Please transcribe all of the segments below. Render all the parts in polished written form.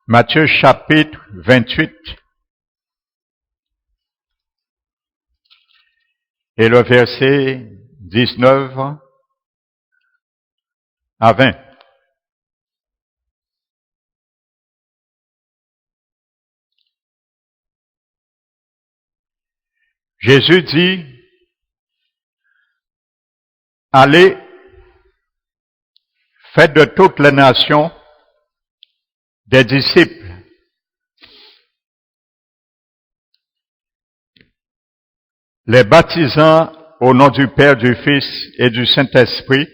Matthieu chapitre 28 et le verset 19 à 20. Jésus dit, allez, faites de toutes les nations des disciples, les baptisant au nom du Père, du Fils et du Saint-Esprit,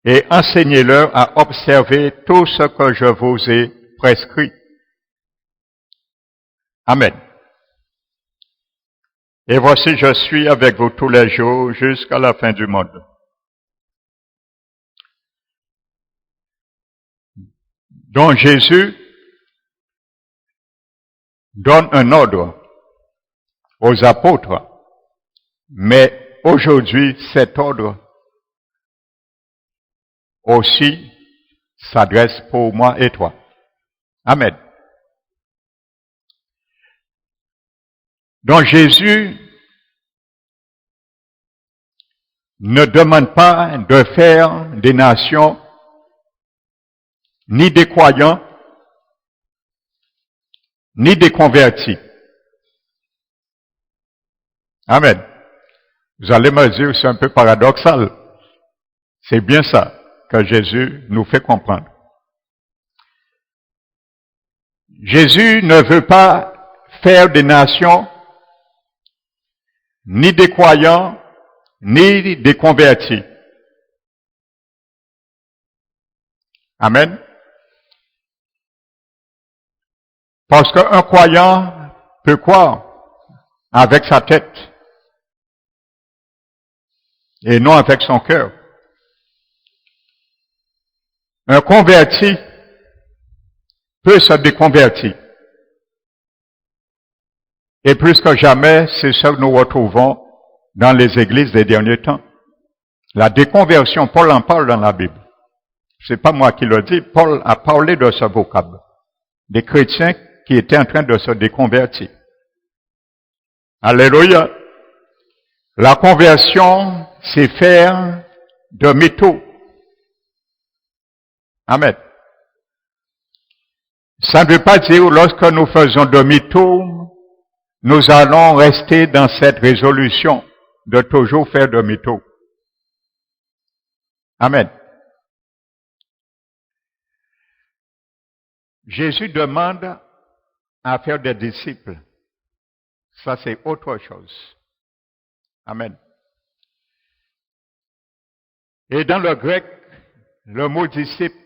et enseignez-leur à observer tout ce que je vous ai prescrit. Amen. Et voici, je suis avec vous tous les jours jusqu'à la fin du monde. Donc Jésus donne un ordre aux apôtres, mais aujourd'hui, cet ordre aussi s'adresse pour moi et toi. Amen. Donc Jésus ne demande pas de faire des nations ni des croyants, ni des convertis. Amen. Vous allez me dire, c'est un peu paradoxal. C'est bien ça que Jésus nous fait comprendre. Jésus ne veut pas faire des nations ni des croyants, ni des convertis. Amen. Parce qu'un croyant peut croire avec sa tête et non avec son cœur. Un converti peut se déconvertir. Et plus que jamais, c'est ce que nous retrouvons dans les églises des derniers temps. La déconversion, Paul en parle dans la Bible. C'est pas moi qui le dis, Paul a parlé de ce vocable. Des chrétiens qui étaient en train de se déconvertir. Alléluia. La conversion, c'est faire demi-tour. Amen. Ça ne veut pas dire lorsque nous faisons demi-tour, nous allons rester dans cette résolution de toujours faire demi-tour. Amen. Jésus demande à faire des disciples. Ça, c'est autre chose. Amen. Et dans le grec, le mot disciple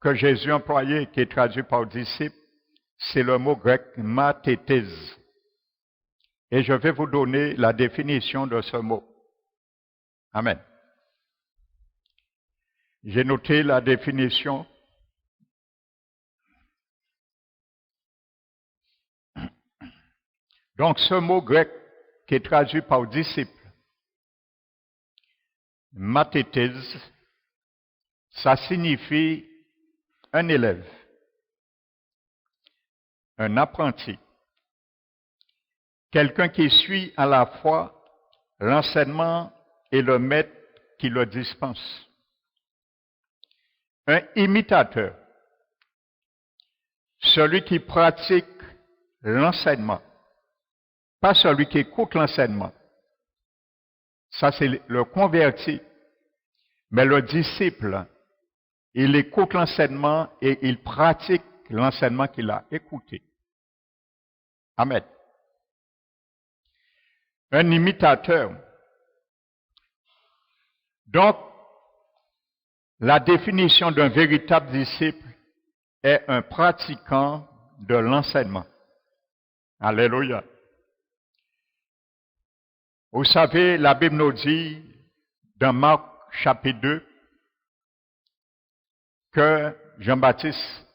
que Jésus a employé, qui est traduit par disciple, c'est le mot grec mathetes. Et je vais vous donner la définition de ce mot. Amen. J'ai noté la définition. Donc ce mot grec qui est traduit par disciple, mathetes, ça signifie un élève, un apprenti, quelqu'un qui suit à la fois l'enseignement et le maître qui le dispense. Un imitateur, celui qui pratique l'enseignement, pas celui qui écoute l'enseignement. Ça, c'est le converti. Mais le disciple, il écoute l'enseignement et il pratique l'enseignement qu'il a écouté. Amen. Un imitateur. Donc, la définition d'un véritable disciple est un pratiquant de l'enseignement. Alléluia. Vous savez, la Bible nous dit dans Marc chapitre 2 que Jean-Baptiste,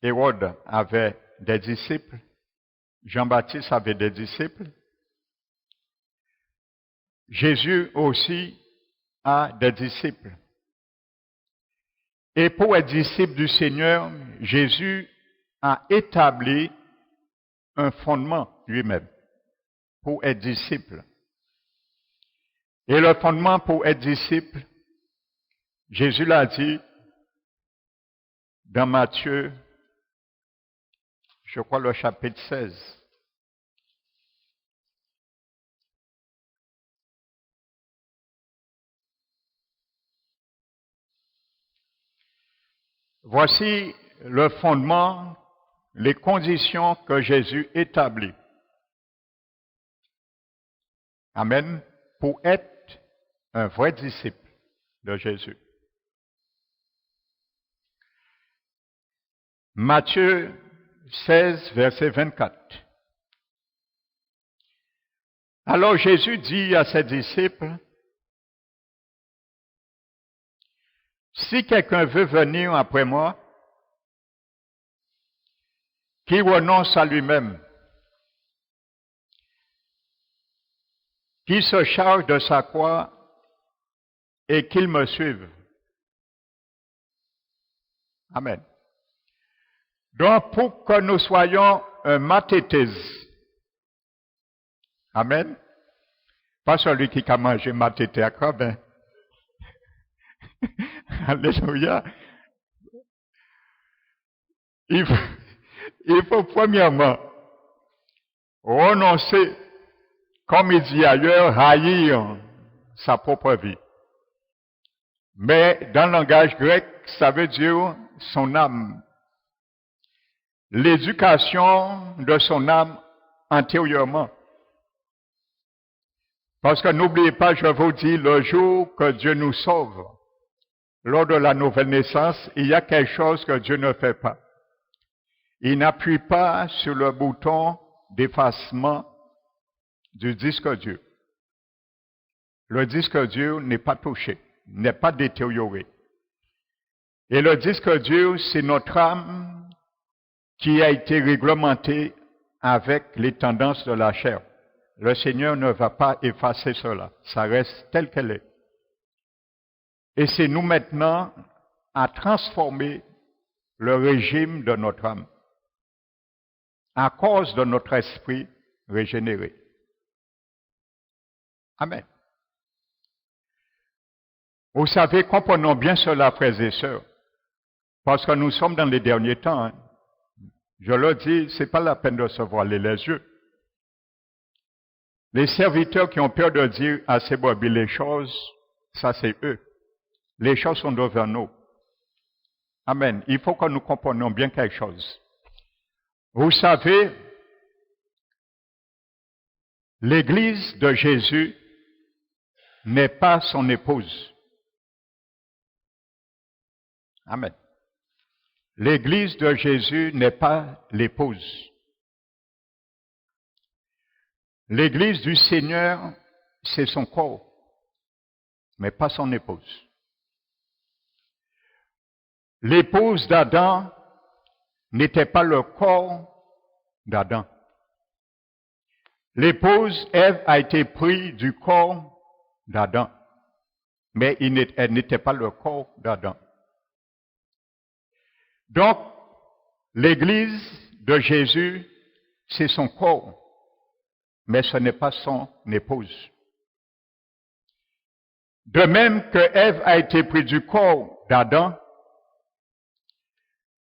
Hérode avait des disciples. Jean-Baptiste avait des disciples. Jésus aussi a des disciples. Et pour être disciple du Seigneur, Jésus a établi un fondement lui-même pour être disciple. Et le fondement pour être disciple, Jésus l'a dit dans Matthieu, je crois le chapitre 16. Voici le fondement, les conditions que Jésus établit. Amen. Pour être un vrai disciple de Jésus. Matthieu 16, verset 24. Alors Jésus dit à ses disciples, si quelqu'un veut venir après moi, qu'il renonce à lui-même, qu'il se charge de sa croix et qu'il me suive. Amen. Donc, pour que nous soyons un mathéthèse, amen, pas celui qui a mangé mathéthé à crabin. Alléluia. Il faut premièrement renoncer, comme il dit ailleurs, haïr sa propre vie. Mais dans le langage grec, ça veut dire son âme. L'éducation de son âme antérieurement. Parce que n'oubliez pas, je vous dis, le jour que Dieu nous sauve, lors de la nouvelle naissance, il y a quelque chose que Dieu ne fait pas. Il n'appuie pas sur le bouton d'effacement du disque dur. Le disque dur n'est pas touché, n'est pas détérioré. Et le disque dur, c'est notre âme qui a été réglementée avec les tendances de la chair. Le Seigneur ne va pas effacer cela. Ça reste tel qu'elle est. Et c'est nous maintenant à transformer le régime de notre âme à cause de notre esprit régénéré. Amen. Vous savez, comprenons bien cela, frères et sœurs, parce que nous sommes dans les derniers temps. Hein. Je le dis, ce n'est pas la peine de se voiler les yeux. Les serviteurs qui ont peur de dire à ces brebis les choses, ça c'est eux. Les choses sont devant nous. Amen. Il faut que nous comprenions bien quelque chose. Vous savez, l'Église de Jésus n'est pas son épouse. Amen. L'Église de Jésus n'est pas l'épouse. L'Église du Seigneur, c'est son corps, mais pas son épouse. L'épouse d'Adam n'était pas le corps d'Adam. L'épouse Ève a été prise du corps d'Adam, mais elle n'était pas le corps d'Adam. Donc, l'Église de Jésus, c'est son corps, mais ce n'est pas son épouse. De même que Ève a été prise du corps d'Adam,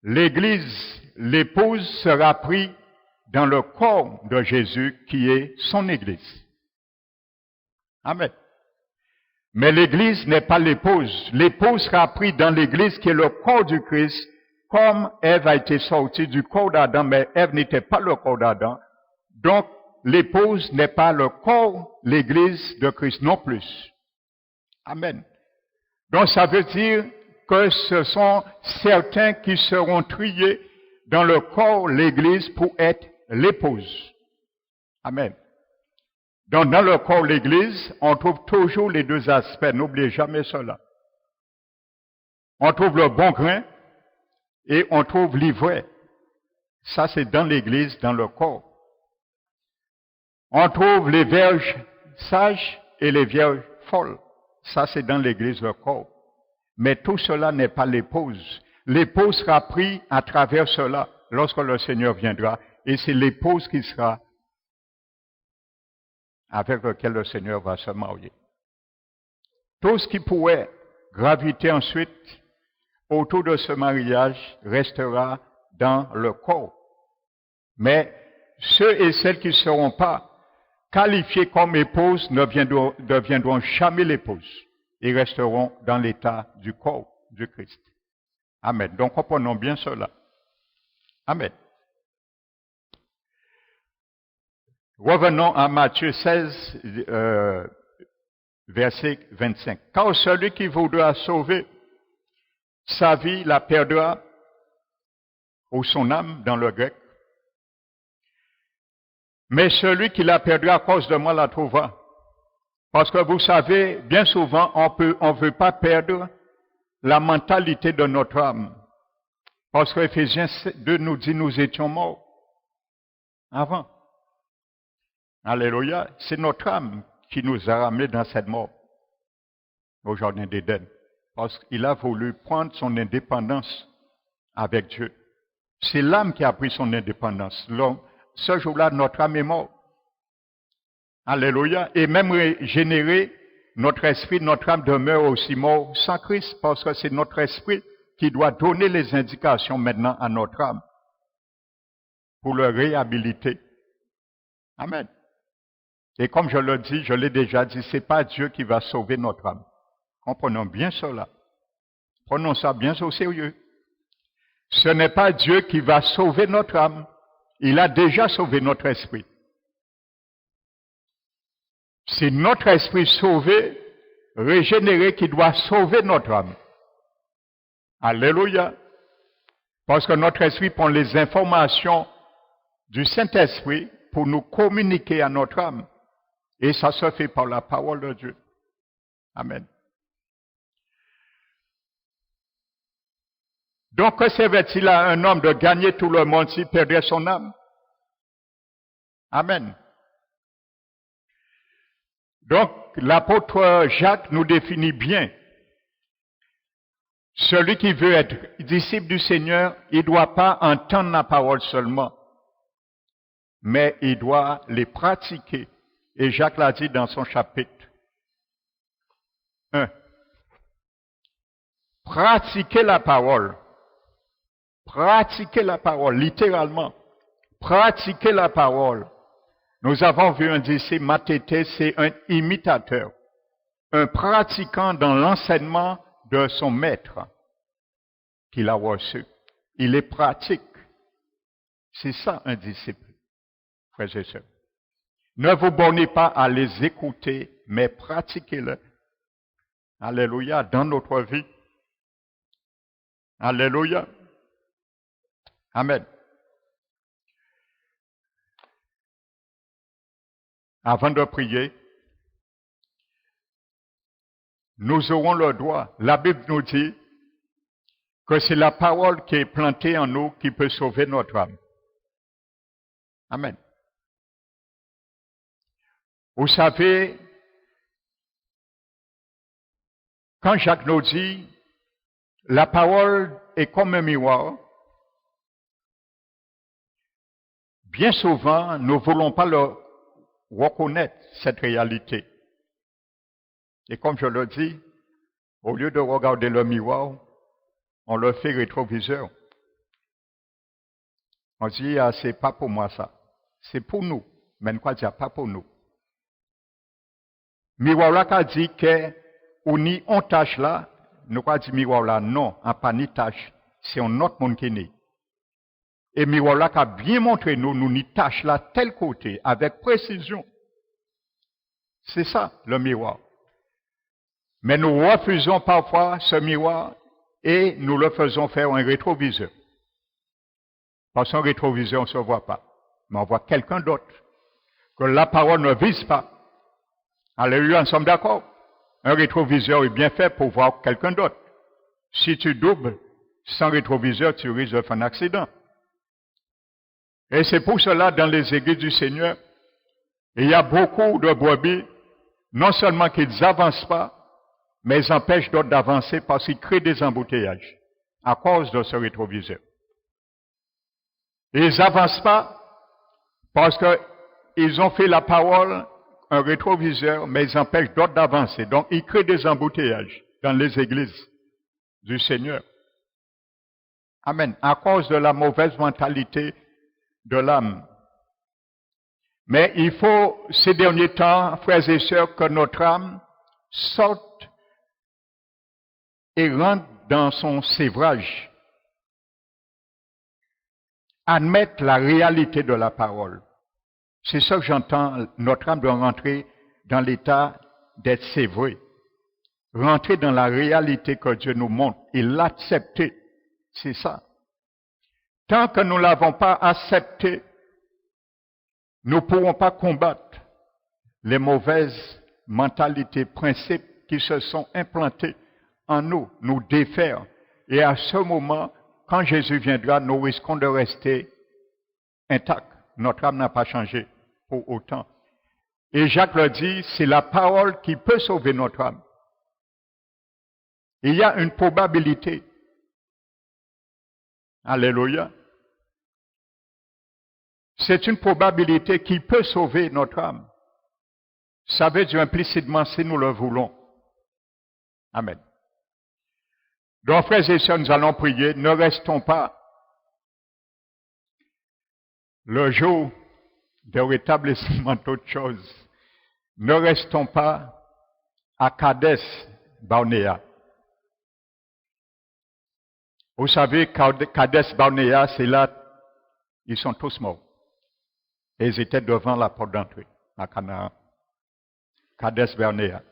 l'Église, l'épouse sera prise dans le corps de Jésus qui est son Église. Amen. Mais l'Église n'est pas l'épouse. L'épouse sera prise dans l'Église qui est le corps du Christ, comme Ève a été sortie du corps d'Adam, mais Ève n'était pas le corps d'Adam. Donc, l'épouse n'est pas le corps, l'Église de Christ non plus. Amen. Donc, ça veut dire que ce sont certains qui seront triés dans le corps, l'Église, pour être l'épouse. Amen. Donc, dans le corps, l'Église, on trouve toujours les deux aspects. N'oubliez jamais cela. On trouve le bon grain et on trouve l'ivraie. Ça, c'est dans l'Église, dans le corps. On trouve les vierges sages et les vierges folles. Ça, c'est dans l'église le corps. Mais tout cela n'est pas l'épouse. L'épouse sera prise à travers cela lorsque le Seigneur viendra. Et c'est l'épouse qui sera avec laquelle le Seigneur va se marier. Tout ce qui pourrait graviter ensuite autour de ce mariage restera dans le corps. Mais ceux et celles qui ne seront pas qualifiés comme épouses ne deviendront jamais l'épouse. Ils resteront dans l'état du corps du Christ. Amen. Donc comprenons bien cela. Amen. Revenons à Matthieu 16, verset 25. Car celui qui voudra sauver sa vie la perdra, ou son âme dans le grec. Mais celui qui la perdra à cause de moi la trouvera. Parce que vous savez, bien souvent, on veut pas perdre la mentalité de notre âme. Parce que Éphésiens 2 nous dit, nous étions morts avant. Alléluia. C'est notre âme qui nous a ramenés dans cette mort au jardin d'Éden. Parce qu'il a voulu prendre son indépendance avec Dieu. C'est l'âme qui a pris son indépendance. Ce jour-là, notre âme est morte. Alléluia. Et même régénérer notre esprit, notre âme demeure aussi mort sans Christ, parce que c'est notre esprit qui doit donner les indications maintenant à notre âme pour le réhabiliter. Amen. Et comme je le dis, je l'ai déjà dit, c'est pas Dieu qui va sauver notre âme. Comprenons bien cela. Prenons ça bien au sérieux. Ce n'est pas Dieu qui va sauver notre âme. Il a déjà sauvé notre esprit. C'est notre esprit sauvé, régénéré, qui doit sauver notre âme. Alléluia. Parce que notre esprit prend les informations du Saint-Esprit pour nous communiquer à notre âme. Et ça se fait par la parole de Dieu. Amen. Donc, que servait-il à un homme de gagner tout le monde s'il perdrait son âme? Amen. Donc, l'apôtre Jacques nous définit bien. Celui qui veut être disciple du Seigneur, il ne doit pas entendre la parole seulement, mais il doit les pratiquer. Et Jacques l'a dit dans son chapitre 1. Pratiquer la parole. Pratiquer la parole, littéralement. Pratiquer la parole. Nous avons vu un disciple, Mathété, c'est un imitateur, un pratiquant dans l'enseignement de son maître qu'il a reçu. Il est pratique. C'est ça un disciple, frères et sœurs. Ne vous bornez pas à les écouter, mais pratiquez-le. Alléluia, dans notre vie. Alléluia. Amen. Avant de prier, nous aurons le droit. La Bible nous dit que c'est la parole qui est plantée en nous qui peut sauver notre âme. Amen. Vous savez, quand Jacques nous dit, la parole est comme un miroir, bien souvent, nous ne voulons pas reconnaître cette réalité. Et comme je le dis, au lieu de regarder le miroir, on le fait rétroviseur. On dit, ah, c'est pas pour moi ça. C'est pour nous. Mais ne crois pas pour nous. Miroir là qu'a dit que on ni on tâche là, nous crois dit miroir là non, en pas ni tâche, c'est un autre monde qui est né. Et miroir là qu'a bien montré nous ni tâche là tel côté avec précision. C'est ça le miroir. Mais nous refusons parfois ce miroir et nous le faisons faire un rétroviseur. Parce qu'un rétroviseur, on ne se voit pas. Mais on voit quelqu'un d'autre. Que la parole ne vise pas. Alléluia, nous sommes d'accord. Un rétroviseur est bien fait pour voir quelqu'un d'autre. Si tu doubles sans rétroviseur, tu risques de faire un accident. Et c'est pour cela, dans les églises du Seigneur, il y a beaucoup de brebis, non seulement qu'ils n'avancent pas, mais ils empêchent d'autres d'avancer parce qu'ils créent des embouteillages à cause de ce rétroviseur. Ils n'avancent pas parce qu'ils ont fait la parole un rétroviseur, mais ils empêchent d'autres d'avancer. Donc, ils créent des embouteillages dans les églises du Seigneur. Amen. À cause de la mauvaise mentalité de l'âme. Mais il faut, ces derniers temps, frères et sœurs, que notre âme sorte et rentre dans son sévrage. Admettre la réalité de la parole. C'est ça que j'entends. Notre âme doit rentrer dans l'état d'être sévré. Rentrer dans la réalité que Dieu nous montre et l'accepter. C'est ça. Tant que nous ne l'avons pas accepté, nous ne pourrons pas combattre les mauvaises mentalités, principes qui se sont implantés en nous, nous défaire. Et à ce moment, quand Jésus viendra, nous risquons de rester intacts. Notre âme n'a pas changé pour autant. Et Jacques le dit, c'est la parole qui peut sauver notre âme. Il y a une probabilité. Alléluia. C'est une probabilité qui peut sauver notre âme. Ça veut dire implicitement si nous le voulons. Amen. Donc, frères et sœurs, nous allons prier. Ne restons pas le jour de rétablissement de toutes choses. Ne restons pas à Kadès Barnéa. Vous savez, Kadès Barnéa, c'est là, ils sont tous morts. Et ils étaient devant la porte d'entrée, à Canaan. Kadès Barnéa,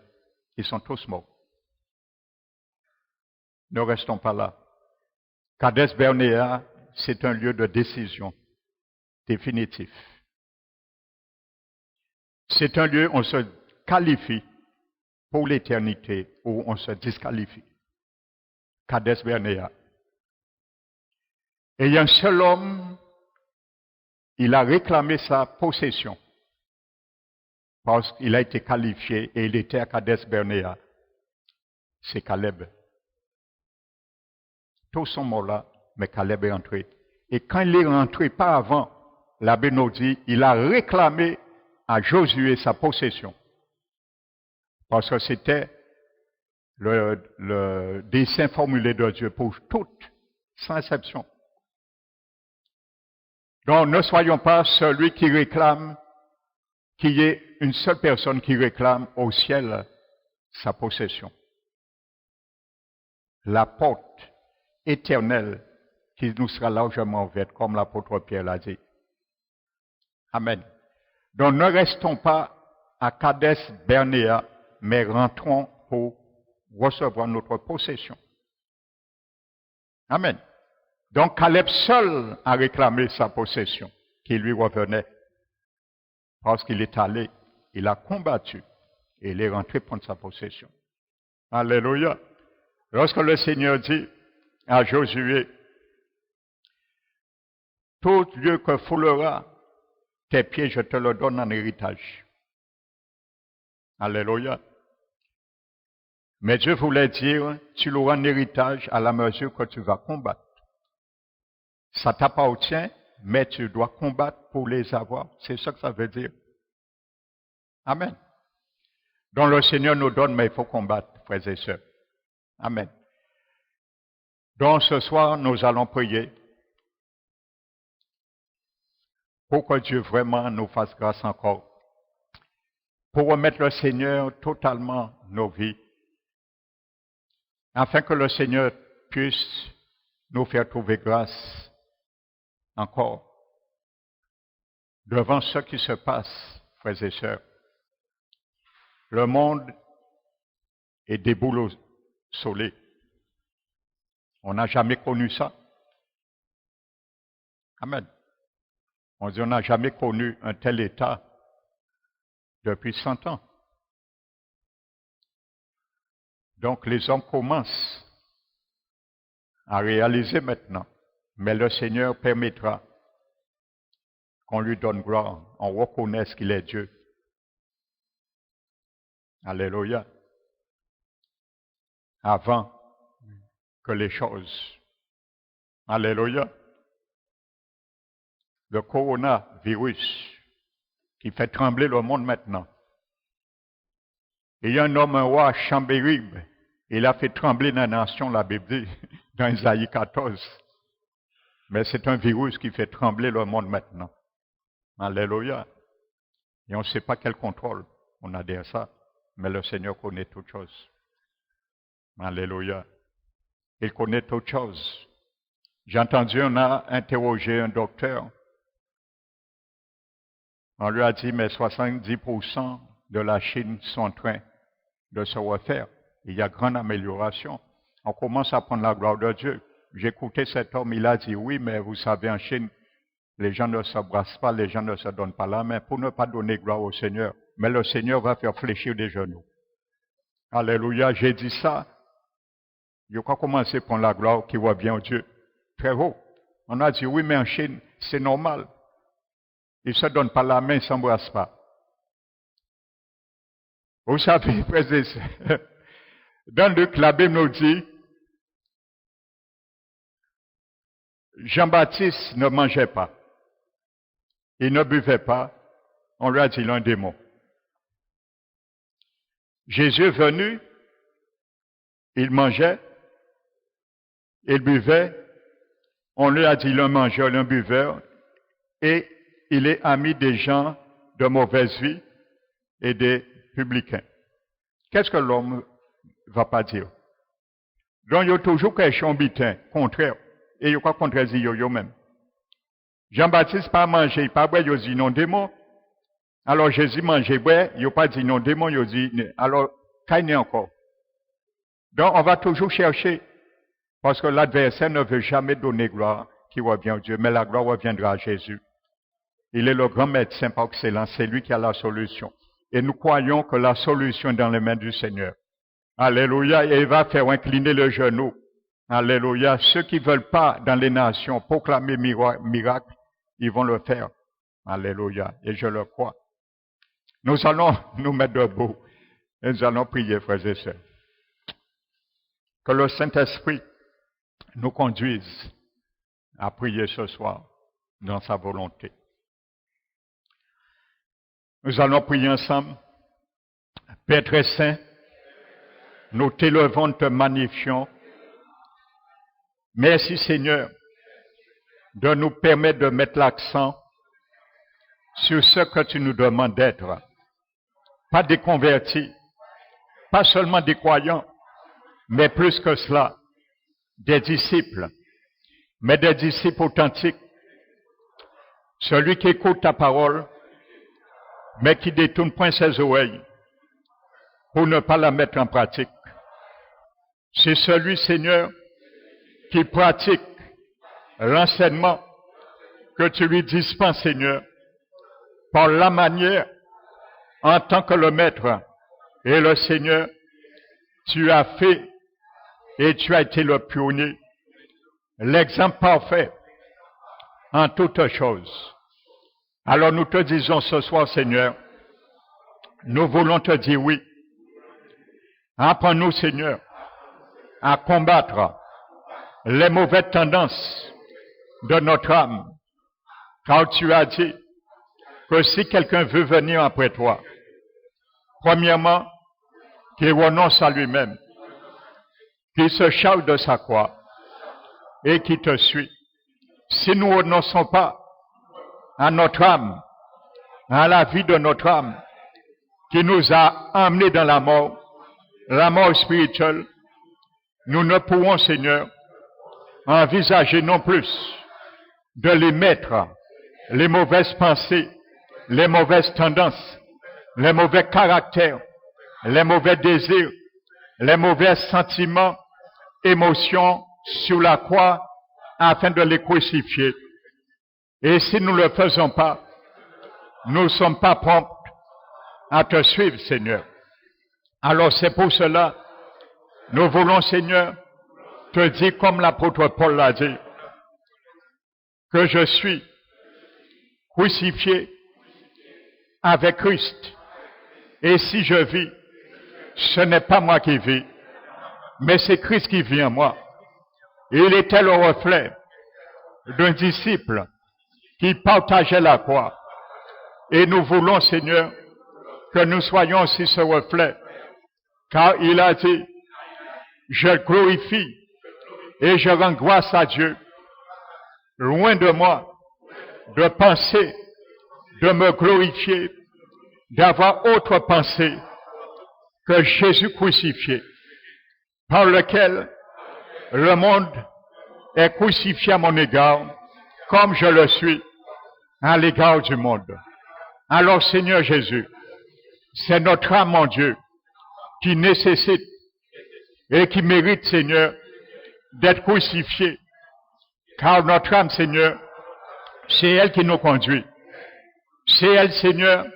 ils sont tous morts. Ne restons pas là. Kadès Barnéa, c'est un lieu de décision définitif. C'est un lieu où on se qualifie pour l'éternité, où on se disqualifie. Kadès Barnéa. Et il y a un seul homme, il a réclamé sa possession parce qu'il a été qualifié et il était à Kadès Barnéa. C'est Caleb. Tous sont morts là, mais Caleb est rentré. Et quand il est rentré, pas avant, l'abbé nous dit, il a réclamé à Josué sa possession. Parce que c'était le dessein formulé de Dieu pour toutes, sans exception. Donc ne soyons pas celui qui réclame, qu'il y ait une seule personne qui réclame au ciel sa possession. La porte éternelle qui nous sera largement ouverte, comme l'apôtre Pierre l'a dit. Amen. Donc ne restons pas à Kadès Barnéa, mais rentrons pour recevoir notre possession. Amen. Donc Caleb seul a réclamé sa possession qui lui revenait. Parce qu'il est allé, il a combattu et il est rentré prendre sa possession. Alléluia. Lorsque le Seigneur dit à Josué, tout lieu que foulera tes pieds, je te le donne en héritage. Alléluia. Mais Dieu voulait dire, tu l'auras en héritage à la mesure que tu vas combattre. Ça t'appartient, mais tu dois combattre pour les avoir. C'est ça que ça veut dire. Amen. Donc le Seigneur nous donne, mais il faut combattre, frères et sœurs. Amen. Donc ce soir, nous allons prier pour que Dieu vraiment nous fasse grâce encore. Pour remettre le Seigneur totalement nos vies. Afin que le Seigneur puisse nous faire trouver grâce encore devant ce qui se passe, frères et sœurs. Le monde est déboussolé. On n'a jamais connu ça. Amen. On dit on n'a jamais connu un tel état depuis 100 ans. Donc les hommes commencent à réaliser maintenant. Mais le Seigneur permettra qu'on lui donne gloire, on reconnaisse qu'il est Dieu. Alléluia. Avant que les choses. Alléluia. Le coronavirus qui fait trembler le monde maintenant. Et il y a un homme, un roi, Chambérib, il a fait trembler la nation, la Bible dit, dans Isaïe 14. Mais c'est un virus qui fait trembler le monde maintenant. Alléluia. Et on ne sait pas quel contrôle on a derrière ça, mais le Seigneur connaît toutes choses. Alléluia. Il connaît toutes choses. J'ai entendu, on a interrogé un docteur. On lui a dit, mais 70% de la Chine sont en train de se refaire. Il y a grande amélioration. On commence à prendre la gloire de Dieu. J'ai écouté cet homme, il a dit, oui, mais vous savez, en Chine, les gens ne s'embrassent pas, les gens ne se donnent pas la main pour ne pas donner gloire au Seigneur. Mais le Seigneur va faire fléchir des genoux. Alléluia, j'ai dit ça. Je crois commencer à prendre la gloire qui revient au Dieu. Très haut. On a dit, oui, mais en Chine, c'est normal. Ils ne se donnent pas la main, ils ne s'embrassent pas. Vous savez, frères et sœurs, dans Luc, la Bible nous dit, Jean-Baptiste ne mangeait pas. Il ne buvait pas. On lui a dit, il a un démon. Jésus est venu, il mangeait, il buvait. On lui a dit, il est un mangeur, il est un buveur. Et il est ami des gens de mauvaise vie et des publicains. Qu'est-ce que l'homme ne va pas dire? Donc, il y a toujours quelque chose de contraire. Et il y a quoi contre eux même. Jean-Baptiste pas mangé, il pas boire, il dit non démon. Alors Jésus mangeait, boire, il n'a pas dit non démon, il dit, alors, qu'est-ce encore? Donc, on va toujours chercher, parce que l'adversaire ne veut jamais donner gloire qui revient à Dieu, mais la gloire reviendra à Jésus. Il est le grand médecin par excellence, c'est lui qui a la solution. Et nous croyons que la solution est dans les mains du Seigneur. Alléluia, et il va faire incliner le genou. Alléluia, ceux qui ne veulent pas dans les nations proclamer miracle, ils vont le faire. Alléluia, et je le crois. Nous allons nous mettre debout et nous allons prier, frères et sœurs. Que le Saint-Esprit nous conduise à prier ce soir dans sa volonté. Nous allons prier ensemble. Père très saint, nous t'élevons, te magnifions. Merci Seigneur de nous permettre de mettre l'accent sur ce que tu nous demandes d'être. Pas des convertis, pas seulement des croyants, mais plus que cela, des disciples, mais des disciples authentiques. Celui qui écoute ta parole, mais qui détourne point ses oreilles pour ne pas la mettre en pratique. C'est celui, Seigneur, qui pratique l'enseignement que tu lui dispenses, Seigneur, par la manière, en tant que le Maître et le Seigneur, tu as fait et tu as été le pionnier, l'exemple parfait en toutes choses. Alors nous te disons ce soir, Seigneur, nous voulons te dire oui. Apprends-nous, Seigneur, à combattre les mauvaises tendances de notre âme. Car tu as dit que si quelqu'un veut venir après toi, premièrement, qu'il renonce à lui-même, qu'il se charge de sa croix et qu'il te suit. Si nous ne renonçons pas à notre âme, à la vie de notre âme, qui nous a emmenés dans la mort spirituelle, nous ne pourrons, Seigneur, envisager non plus de les mettre, les mauvaises pensées, les mauvaises tendances, les mauvais caractères, les mauvais désirs, les mauvais sentiments, émotions sur la croix afin de les crucifier. Et si nous ne le faisons pas, nous ne sommes pas prompts à te suivre, Seigneur. Alors c'est pour cela, nous voulons, Seigneur, te dire comme l'apôtre Paul l'a dit, que je suis crucifié avec Christ. Et si je vis, Ce n'est pas moi qui vis, mais c'est Christ qui vit en moi. Il était le reflet d'un disciple qui partageait la croix. Et nous voulons, Seigneur, que nous soyons aussi ce reflet, car il a dit, je glorifie et je rends grâce à Dieu. Loin de moi de penser, de me glorifier, d'avoir autre pensée que Jésus crucifié, par lequel le monde est crucifié à mon égard, comme je le suis à l'égard du monde. Alors, Seigneur Jésus, c'est notre âme, mon Dieu, qui nécessite et qui mérite, Seigneur, d'être crucifiée. Car notre âme, Seigneur, c'est elle qui nous conduit. C'est elle, Seigneur,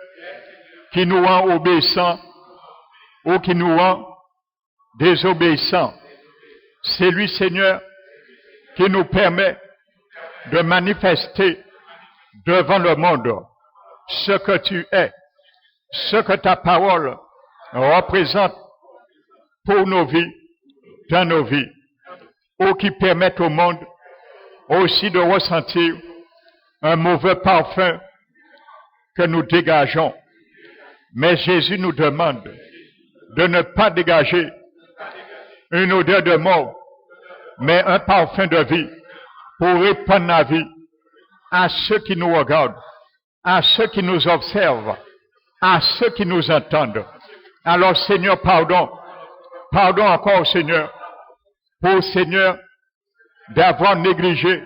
qui nous rend obéissants ou qui nous rend désobéissants. C'est lui, Seigneur, qui nous permet de manifester devant le monde ce que tu es, ce que ta parole représente pour nos vies, dans nos vies, ou qui permettent au monde aussi de ressentir un mauvais parfum que nous dégageons. Mais Jésus nous demande de ne pas dégager une odeur de mort, mais un parfum de vie pour répandre la vie à ceux qui nous regardent, à ceux qui nous observent, à ceux qui nous entendent. Alors, Seigneur, pardon. Pardon encore, Seigneur, pour, Seigneur, d'avoir négligé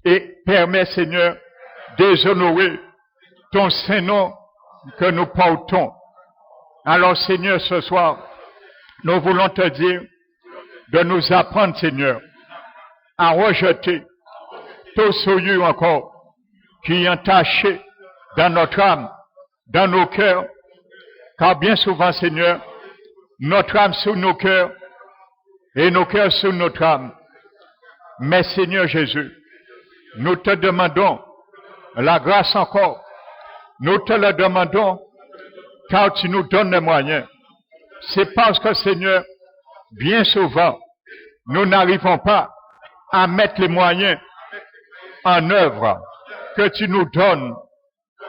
et permet, Seigneur, déshonorer ton Saint-Nom que nous portons. Alors, Seigneur, ce soir, nous voulons te dire de nous apprendre, Seigneur, à rejeter tout souillure encore qui est entaché dans notre âme, dans nos cœurs, car bien souvent, Seigneur, notre âme sous nos cœurs et nos cœurs sous notre âme. Mais Seigneur Jésus, nous te demandons la grâce encore. Nous te le demandons car tu nous donnes les moyens. C'est parce que, Seigneur, bien souvent, nous n'arrivons pas à mettre les moyens en œuvre que tu nous donnes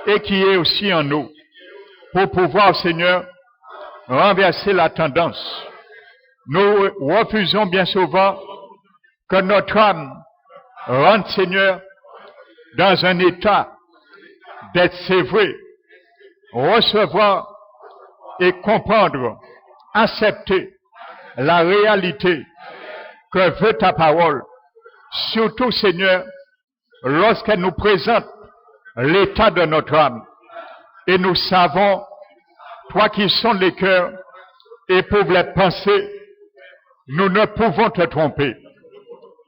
et qui est aussi en nous pour pouvoir, Seigneur, renverser la tendance. Nous refusons bien souvent que notre âme rentre, Seigneur, dans un état d'être sévré, recevoir et comprendre, accepter la réalité que veut ta parole. Surtout, Seigneur, lorsqu'elle nous présente l'état de notre âme. Et nous savons, toi qui sondes les cœurs, éprouves les pensées, nous ne pouvons te tromper.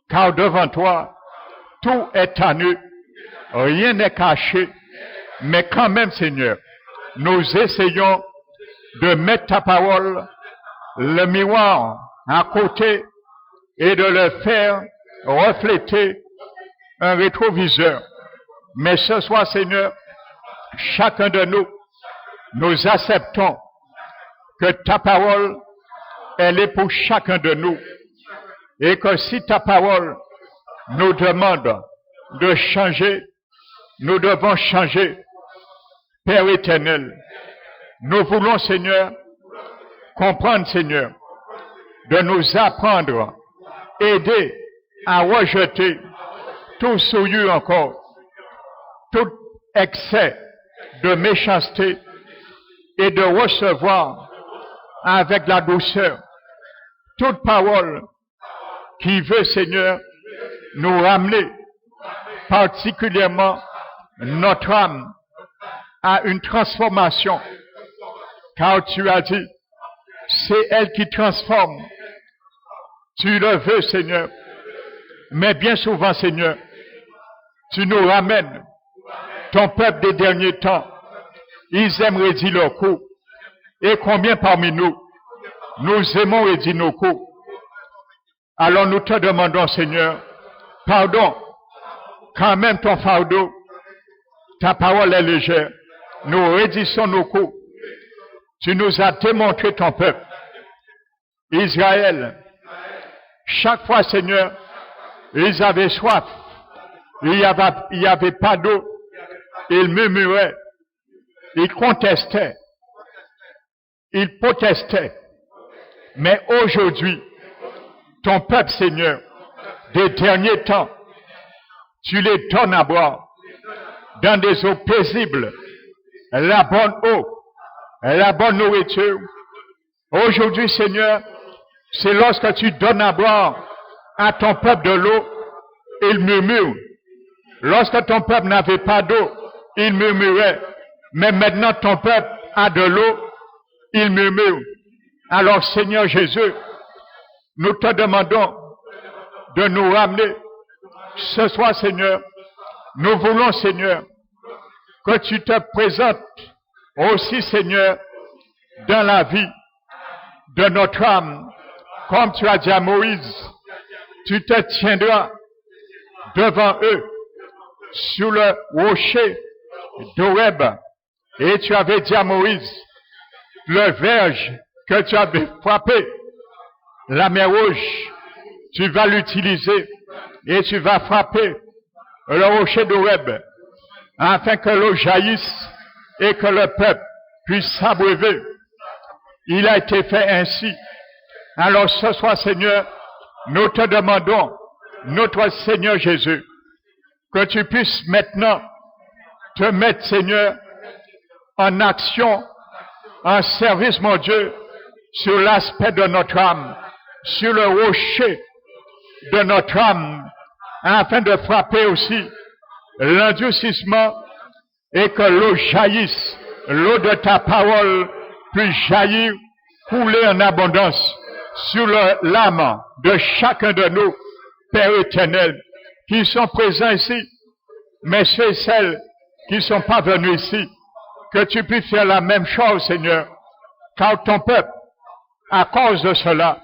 Car devant toi, tout est à nu, rien n'est caché, mais quand même, Seigneur, nous essayons de mettre ta parole, le miroir à côté, et de le faire refléter un rétroviseur. Mais ce soir, Seigneur, chacun de nous, nous acceptons que ta parole, elle est pour chacun de nous. Et que si ta parole nous demande de changer, nous devons changer. Père éternel, nous voulons, Seigneur, comprendre, Seigneur, de nous apprendre, aider à rejeter tout souillure encore, tout excès de méchanceté et de recevoir avec la douceur toute parole qui veut, Seigneur, nous ramener particulièrement notre âme à une transformation. Car tu as dit, c'est elle qui transforme. Tu le veux, Seigneur. Mais bien souvent, Seigneur, tu nous ramènes ton peuple des derniers temps. Ils aiment redire leurs coups. Et combien parmi nous, nous aimons redire nos coups? Alors nous te demandons, Seigneur, pardon, quand même ton fardeau, ta parole est légère. Nous redissons nos coups. Tu nous as démontré ton peuple, Israël. Chaque fois, Seigneur, ils avaient soif. Il n'y avait pas d'eau. Ils murmuraient. Ils contestaient. Ils protestaient. Mais aujourd'hui, ton peuple, Seigneur, des derniers temps, tu les donnes à boire dans des eaux paisibles, la bonne eau, la bonne nourriture. Aujourd'hui, Seigneur, c'est lorsque tu donnes à boire à ton peuple de l'eau, il murmure. Lorsque ton peuple n'avait pas d'eau, il murmurait. Mais maintenant ton peuple a de l'eau, il murmure. Alors Seigneur Jésus, nous te demandons de nous ramener ce soir, Seigneur. Nous voulons, Seigneur, que tu te présentes aussi, Seigneur, dans la vie de notre âme. Comme tu as dit à Moïse, tu te tiendras devant eux sur le rocher d'Horeb. Et tu avais dit à Moïse, le verge que tu avais frappé, la mer Rouge, tu vas l'utiliser et tu vas frapper le rocher d'Horeb afin que l'eau jaillisse et que le peuple puisse s'abreuver. Il a été fait ainsi. Alors ce soir, Seigneur, nous te demandons, notre Seigneur Jésus, que tu puisses maintenant te mettre, Seigneur, en action, en service, mon Dieu, sur l'aspect de notre âme, sur le rocher de notre âme, afin de frapper aussi l'endurcissement et que l'eau jaillisse, l'eau de ta parole puisse jaillir, couler en abondance sur l'âme de chacun de nous, Père éternel, qui sont présents ici, mais ceux et celles qui ne sont pas venus ici, que tu puisses faire la même chose, Seigneur, car ton peuple, à cause de cela,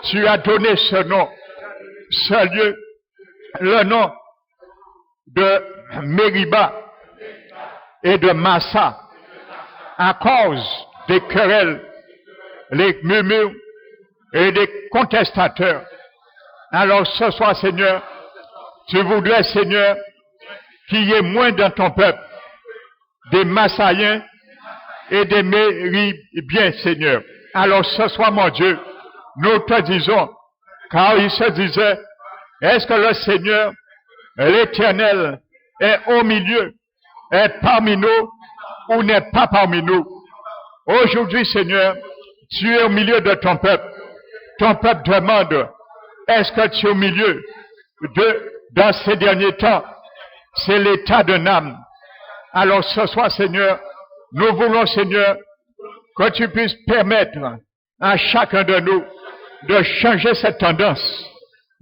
tu as donné ce nom, ce lieu, le nom de Mériba et de Massa, à cause des querelles, les murmures et des contestateurs. Alors ce soir, Seigneur, tu voudrais, Seigneur, qu'il y ait moins dans ton peuple des Massaïens et des Méribiens, Seigneur. Alors ce soir, mon Dieu, nous te disons, car il se disait, est-ce que le Seigneur, l'Éternel, est au milieu, est parmi nous ou n'est pas parmi nous? Aujourd'hui, Seigneur, tu es au milieu de ton peuple. Ton peuple demande, est-ce que tu es au milieu dans ces derniers temps? C'est l'état de l'âme. Alors ce soir, Seigneur, nous voulons, Seigneur, que tu puisses permettre à chacun de nous de changer cette tendance.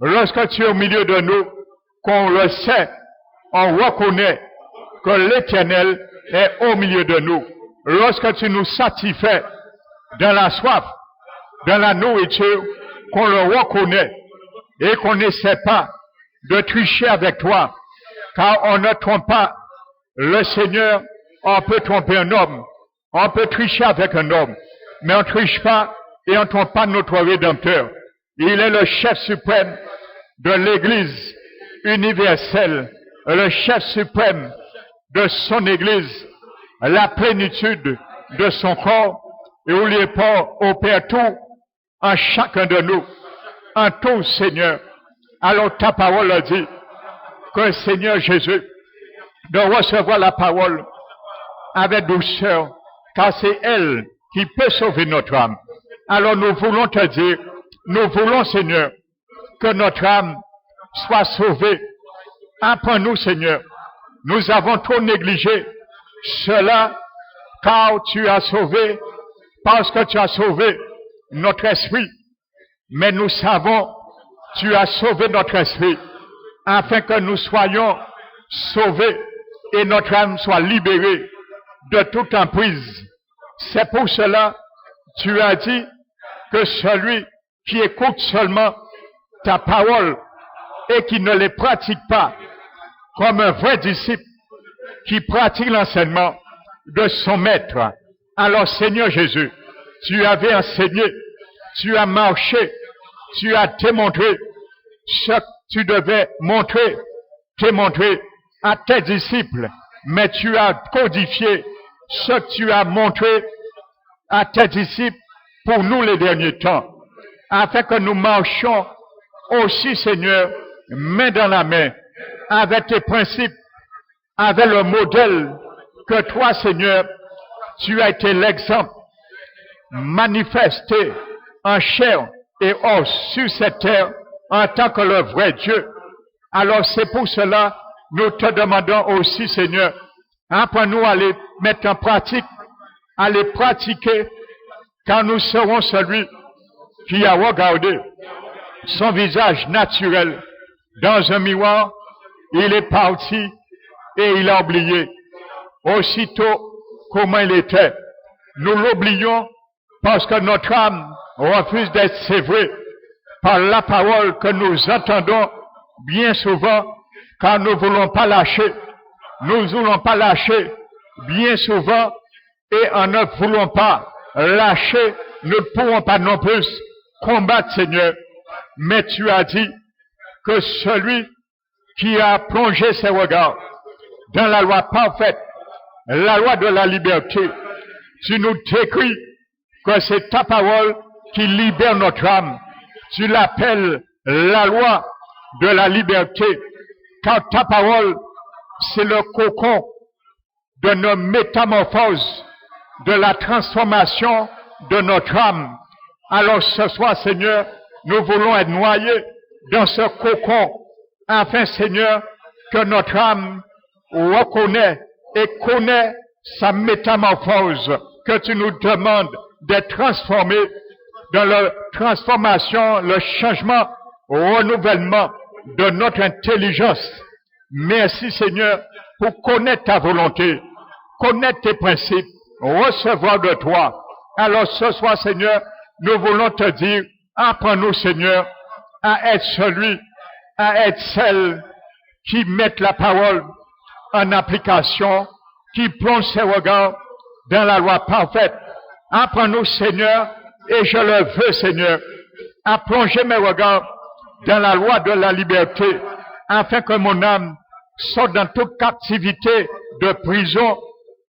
Lorsque tu es au milieu de nous, qu'on le sait, on reconnaît que l'Éternel est au milieu de nous. Lorsque tu nous satisfais dans la soif, dans la nourriture, qu'on le reconnaît et qu'on n'essaie pas de tricher avec toi, car on ne trompe pas le Seigneur. On peut tromper un homme, on peut tricher avec un homme, mais on ne triche pas et on ne trompe pas notre Rédempteur. Il est le chef suprême de l'Église universelle, le chef suprême de son Église, la plénitude de son corps, et où il opère tout en chacun de nous, en tout, Seigneur. Alors ta parole dit que Seigneur Jésus, de recevoir la parole avec douceur, car c'est elle qui peut sauver notre âme. Alors nous voulons te dire, nous voulons, Seigneur, que notre âme soit sauvée. Apprends-nous, Seigneur. Nous avons trop négligé cela, car tu as sauvé, parce que tu as sauvé notre esprit. Mais nous savons, tu as sauvé notre esprit, afin que nous soyons sauvés et notre âme soit libérée de toute emprise. C'est pour cela, tu as dit que celui qui écoute seulement ta parole et qui ne les pratique pas, comme un vrai disciple qui pratique l'enseignement de son maître. Alors Seigneur Jésus, tu avais enseigné, tu as marché, tu as démontré ce que tu devais montrer, démontrer à tes disciples, mais tu as codifié ce que tu as montré à tes disciples pour nous les derniers temps, afin que nous marchions aussi, Seigneur, main dans la main, avec tes principes, avec le modèle que toi, Seigneur, tu as été l'exemple manifesté en chair et os sur cette terre en tant que le vrai Dieu. Alors c'est pour cela nous te demandons aussi, Seigneur, apprends-nous à les mettre en pratique, à les pratiquer, car nous serons celui qui a regardé son visage naturel dans un miroir, il est parti et il a oublié aussitôt comment il était. Nous l'oublions parce que notre âme refuse d'être sévrée par la parole que nous entendons bien souvent, car nous ne voulons pas lâcher. Nous ne voulons pas lâcher bien souvent et en ne voulons pas lâcher, nous ne pourrons pas non plus combattre, Seigneur. Mais tu as dit que celui qui a plongé ses regards dans la loi parfaite, la loi de la liberté, tu nous décris que c'est ta parole qui libère notre âme. Tu l'appelles la loi de la liberté, car ta parole, c'est le cocon de nos métamorphoses, de la transformation de notre âme. Alors ce soir, Seigneur, nous voulons être noyés dans ce cocon, afin, Seigneur, que notre âme reconnaît et connaît sa métamorphose, que tu nous demandes d'être transformés dans la transformation, le changement, renouvellement de notre intelligence. Merci, Seigneur, pour connaître ta volonté, connaître tes principes, recevoir de toi. Alors ce soir, Seigneur, nous voulons te dire, apprends-nous, Seigneur, à être celui, à être celle qui met la parole en application, qui plonge ses regards dans la loi parfaite. Apprends-nous, Seigneur, et je le veux, Seigneur, à plonger mes regards dans la loi de la liberté, afin que mon âme sorte dans toute captivité de prison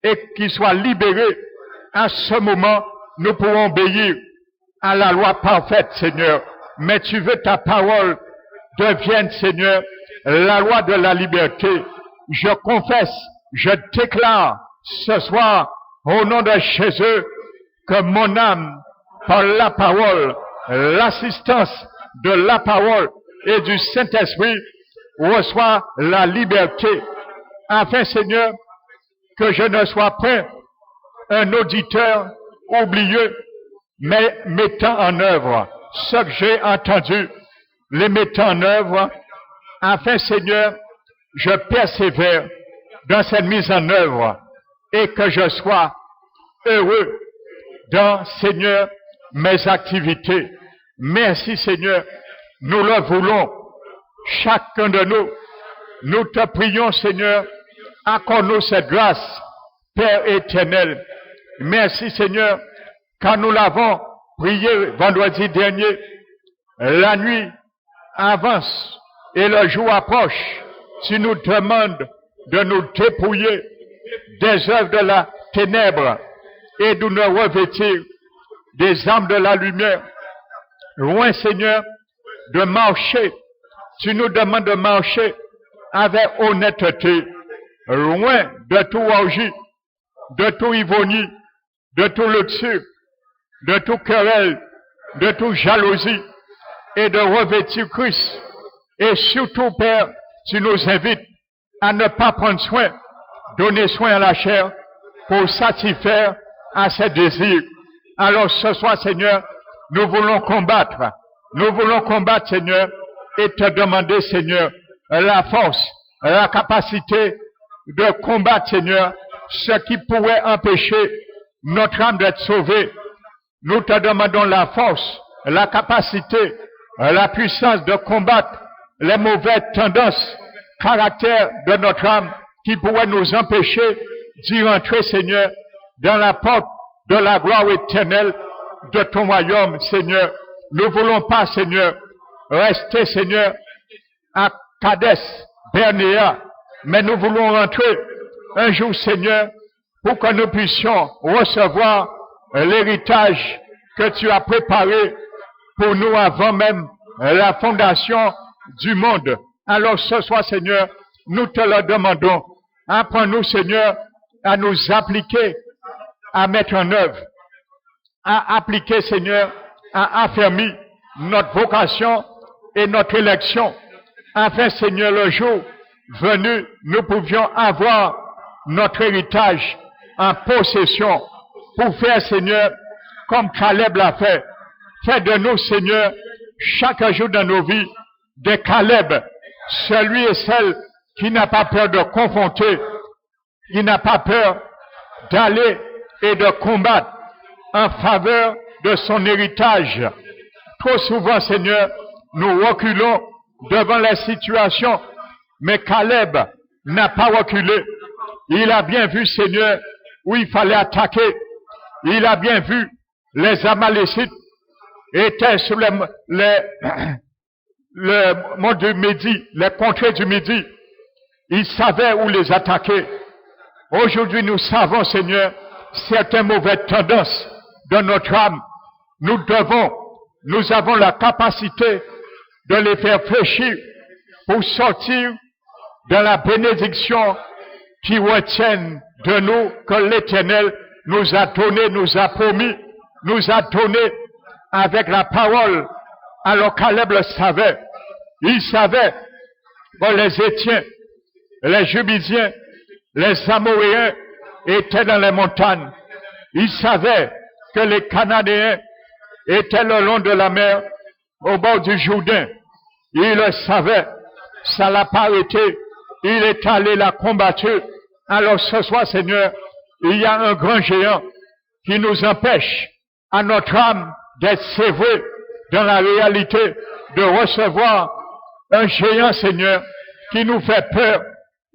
et qu'il soit libéré. À ce moment, nous pourrons obéir à la loi parfaite, Seigneur. Mais tu veux ta parole devienne, Seigneur, la loi de la liberté. Je confesse, je déclare ce soir, au nom de Jésus, que mon âme, par la parole, l'assistance de la parole et du Saint-Esprit, reçoit la liberté. Afin, Seigneur, que je ne sois pas un auditeur oublieux, mais mettant en œuvre ce que j'ai entendu, les mettant en œuvre, afin, Seigneur, je persévère dans cette mise en œuvre et que je sois heureux dans, Seigneur, mes activités. Merci, Seigneur, nous le voulons, chacun de nous. Nous te prions, Seigneur, accorde-nous cette grâce, Père éternel. Merci, Seigneur, car nous l'avons prié vendredi dernier. La nuit avance et le jour approche. Tu nous demandes de nous dépouiller des œuvres de la ténèbre et de nous revêtir des armes de la lumière. Loin, Seigneur, de marcher. Tu nous demandes de marcher avec honnêteté, loin de tout orgie, de tout ironie, de tout luxure, de tout querelle, de toute jalousie, et de revêtir Christ. Et surtout, Père, tu nous invites à ne pas prendre soin, donner soin à la chair pour satisfaire à ses désirs. Alors ce soir, Seigneur, nous voulons combattre, Seigneur, et te demander, Seigneur, la force, la capacité de combattre, Seigneur, ce qui pourrait empêcher notre âme d'être sauvée. Nous te demandons la force, la capacité, la puissance de combattre les mauvaises tendances, caractères de notre âme qui pourraient nous empêcher d'y rentrer, Seigneur, dans la porte de la gloire éternelle de ton royaume, Seigneur. Nous ne voulons pas, Seigneur, rester, Seigneur, à Cades, Bernéa, mais nous voulons rentrer un jour, Seigneur, pour que nous puissions recevoir l'héritage que tu as préparé pour nous avant même la fondation du monde. Alors ce soir, Seigneur, nous te le demandons. Apprends-nous, Seigneur, à nous appliquer, à mettre en œuvre, à appliquer, Seigneur, à affermir notre vocation et notre élection, afin, Seigneur, le jour venu, nous pouvions avoir notre héritage en possession pour faire, Seigneur, comme Caleb l'a fait. Fais de nous, Seigneur, chaque jour dans nos vies, des Caleb, celui et celle qui n'a pas peur de confronter, qui n'a pas peur d'aller et de combattre en faveur de son héritage. Trop souvent, Seigneur, nous reculons devant les situations, mais Caleb n'a pas reculé. Il a bien vu, Seigneur, où il fallait attaquer. Il a bien vu les Amalécites étaient sur le monde du Midi, les contrées du Midi. Il savait où les attaquer. Aujourd'hui, nous savons, Seigneur, certaines mauvaises tendances de notre âme. Nous avons la capacité de les faire fléchir pour sortir de la bénédiction qui retiennent de nous que l'Éternel nous a donné, nous a promis, nous a donné avec la parole. Alors Caleb le savait. Il savait que les Étiens, les Jubidiens, les Amoréens étaient dans les montagnes. Il savait que les Cananéens étaient le long de la mer, au bord du Jourdain. Il le savait. Ça l'a pas arrêté. Il est allé la combattre. Alors ce soir, Seigneur, il y a un grand géant qui nous empêche à notre âme d'être sévrée dans la réalité, de recevoir un géant, Seigneur, qui nous fait peur.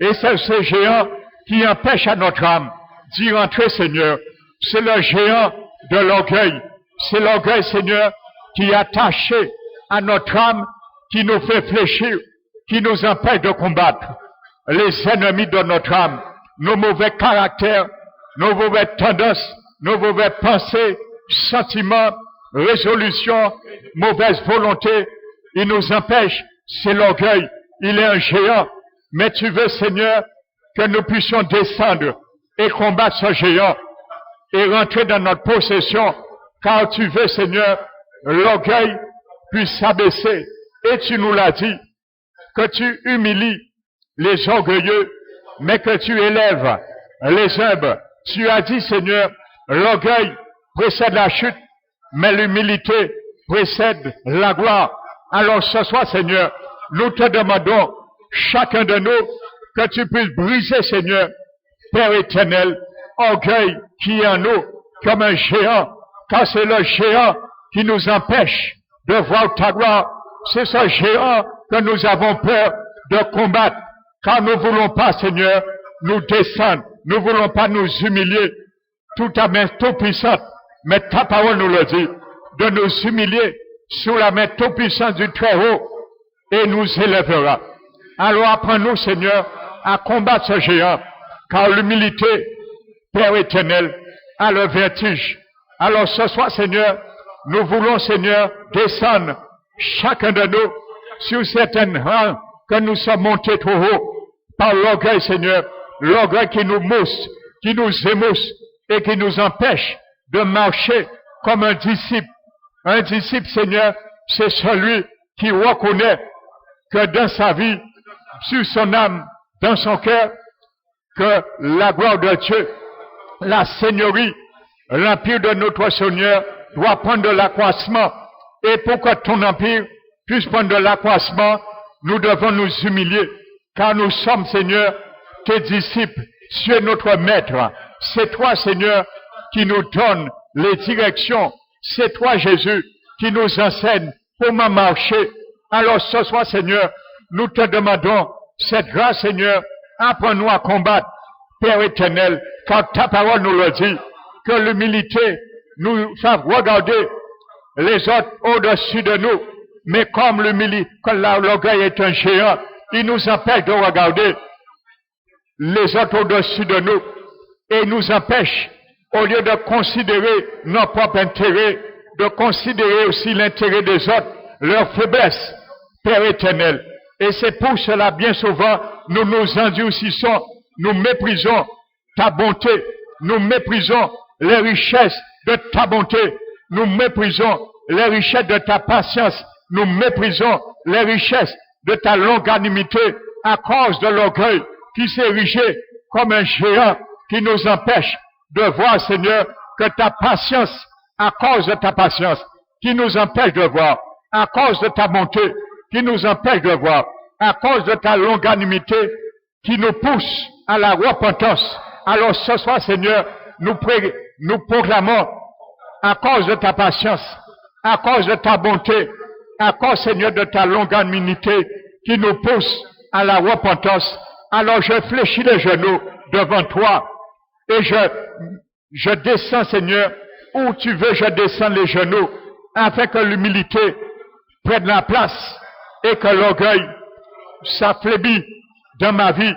Et c'est ce géant qui empêche à notre âme d'y rentrer, Seigneur. C'est le géant de l'orgueil. C'est l'orgueil, Seigneur, qui est attaché à notre âme, qui nous fait fléchir, qui nous empêche de combattre les ennemis de notre âme, nos mauvais caractères, nos mauvaises tendances, nos mauvaises pensées, sentiments, résolutions, mauvaise volonté. Il nous empêche, c'est l'orgueil. Il est un géant. Mais tu veux, Seigneur, que nous puissions descendre et combattre ce géant et rentrer dans notre possession, car tu veux, Seigneur, l'orgueil puisse s'abaisser. Et tu nous l'as dit, que tu humilies les orgueilleux, mais que tu élèves les humbles. Tu as dit, Seigneur, l'orgueil précède la chute, mais l'humilité précède la gloire. Alors ce soir, Seigneur, nous te demandons, chacun de nous, que tu puisses briser, Seigneur, Père éternel, orgueil qui est en nous, comme un géant, car c'est le géant qui nous empêche de voir ta gloire. C'est ce géant que nous avons peur de combattre, car nous ne voulons pas, Seigneur, nous descendre, nous ne voulons pas nous humilier, tout à main tout-puissante, mais ta parole nous le dit, de nous humilier sous la main tout-puissante du Très-Haut, et nous élèvera. Alors apprends-nous, Seigneur, à combattre ce géant, car l'humilité, Père éternel, a le vertige. Alors ce soir, Seigneur, nous voulons, Seigneur, descendre, chacun de nous, sur certaines rangs que nous sommes montés trop haut, par l'orgueil, Seigneur, l'orgueil qui nous mousse, qui nous émousse, et qui nous empêche de marcher comme un disciple. Un disciple, Seigneur, c'est celui qui reconnaît que dans sa vie, sur son âme, dans son cœur, que la gloire de Dieu, la seigneurie, l'empire de notre Seigneur doit prendre de l'accroissement. Et pour que ton empire puisse prendre de l'accroissement, nous devons nous humilier, car nous sommes, Seigneur, tes disciples. Tu es notre maître. C'est toi, Seigneur, qui nous donne les directions. C'est toi, Jésus, qui nous enseigne comment marcher. Alors ce soir, Seigneur, nous te demandons cette grâce, Seigneur. Apprends-nous à combattre, Père éternel, car ta parole nous le dit, que l'humilité nous savent regarder les autres au-dessus de nous. Mais comme l'orgueil est un géant, il nous empêche de regarder les autres au-dessus de nous et nous empêche, au lieu de considérer nos propres intérêts, de considérer aussi l'intérêt des autres, leur faiblesse, Père éternel. Et c'est pour cela, bien souvent, nous nous endurcissons, nous méprisons ta bonté, nous méprisons les richesses de ta bonté, nous méprisons les richesses de ta patience, nous méprisons les richesses de ta longanimité à cause de l'orgueil qui s'est érigé comme un géant qui nous empêche de voir, Seigneur, que ta patience, à cause de ta patience, qui nous empêche de voir, à cause de ta bonté, qui nous empêche de voir, à cause de ta longanimité, qui nous pousse à la repentance. Alors ce soir, Seigneur, nous proclamons, à cause de ta patience, à cause de ta bonté, à cause, Seigneur, de ta longanimité, qui nous pousse à la repentance. Alors je fléchis les genoux devant toi, et je descends, Seigneur, où tu veux, je descends les genoux, afin que l'humilité prenne la place, et que l'orgueil s'affaiblit dans ma vie.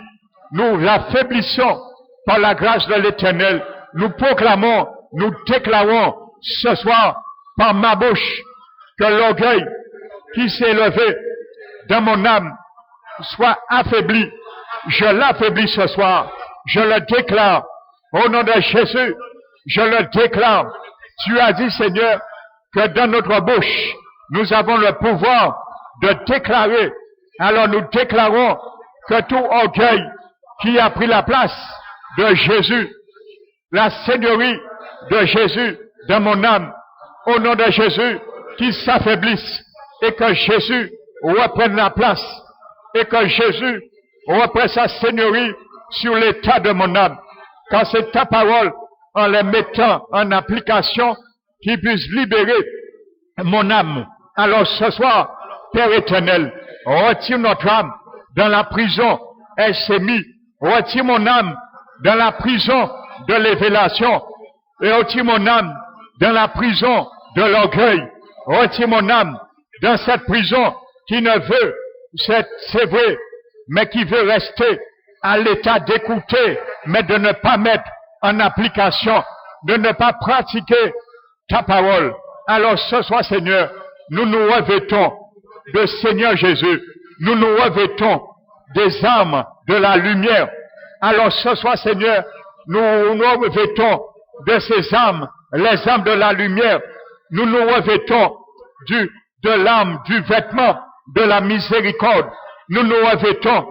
Nous l'affaiblissons par la grâce de l'Éternel. Nous proclamons, nous déclarons ce soir par ma bouche que l'orgueil qui s'est élevé dans mon âme soit affaibli. Je l'affaiblis ce soir. Je le déclare au nom de Jésus. Je le déclare. Tu as dit, Seigneur, que dans notre bouche, nous avons le pouvoir de déclarer. Alors nous déclarons que tout orgueil qui a pris la place de Jésus, la seigneurie de Jésus dans mon âme, au nom de Jésus, qui s'affaiblisse et que Jésus reprenne la place et que Jésus reprenne sa seigneurie sur l'état de mon âme. Car c'est ta parole, en les mettant en application, qui puisse libérer mon âme. Alors ce soir, Père éternel, retire notre âme dans la prison. Elle s'est mise. Retire mon âme dans la prison de l'élévation. Et retire mon âme dans la prison de l'orgueil. Retire mon âme dans cette prison qui ne veut, c'est vrai, mais qui veut rester à l'état d'écouter, mais de ne pas mettre en application, de ne pas pratiquer ta parole. Alors ce soir, Seigneur, nous nous revêtons de Seigneur Jésus. Nous nous revêtons des armes de la lumière. Alors ce soir, Seigneur, nous nous revêtons de ces armes, les armes de la lumière. Nous nous revêtons de l'arme, du vêtement de la miséricorde. Nous nous revêtons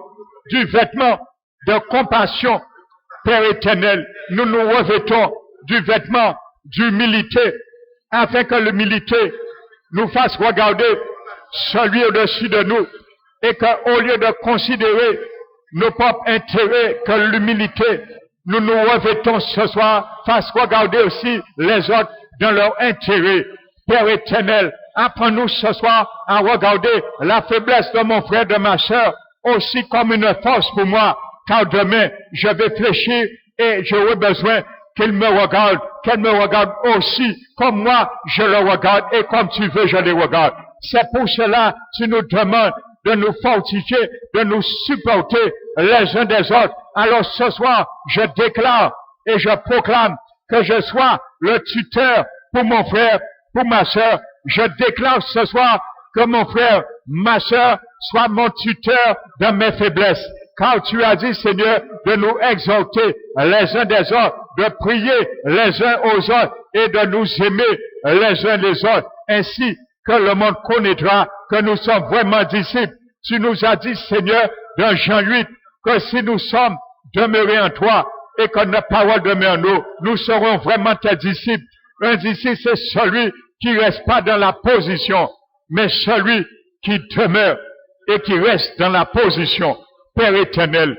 du vêtement de compassion, Père éternel. Nous nous revêtons du vêtement d'humilité, afin que l'humilité nous fasse regarder celui au-dessus de nous, et qu'au lieu de considérer nos propres intérêts, que l'humilité, nous nous revêtons ce soir, fasse regarder aussi les autres dans leur intérêt. Père éternel, apprends-nous ce soir à regarder la faiblesse de mon frère, de ma sœur, aussi comme une force pour moi, car demain, je vais fléchir et j'aurai besoin qu'il me regarde, qu'elle me regarde aussi, comme moi, je le regarde, et comme tu veux, je le regarde. C'est pour cela, tu nous demandes de nous fortifier, de nous supporter les uns des autres. Alors ce soir, je déclare et je proclame que je sois le tuteur pour mon frère, pour ma sœur. Je déclare ce soir que mon frère, ma sœur, soit mon tuteur dans mes faiblesses. Car tu as dit, Seigneur, de nous exhorter les uns des autres, de prier les uns aux autres et de nous aimer les uns les autres, ainsi que le monde connaîtra que nous sommes vraiment disciples. Tu nous as dit, Seigneur, dans Jean 8, que si nous sommes demeurés en toi et que notre parole demeure en nous, nous serons vraiment tes disciples. Un disciple, c'est celui qui reste pas dans la position, mais celui qui demeure et qui reste dans la position. Père éternel,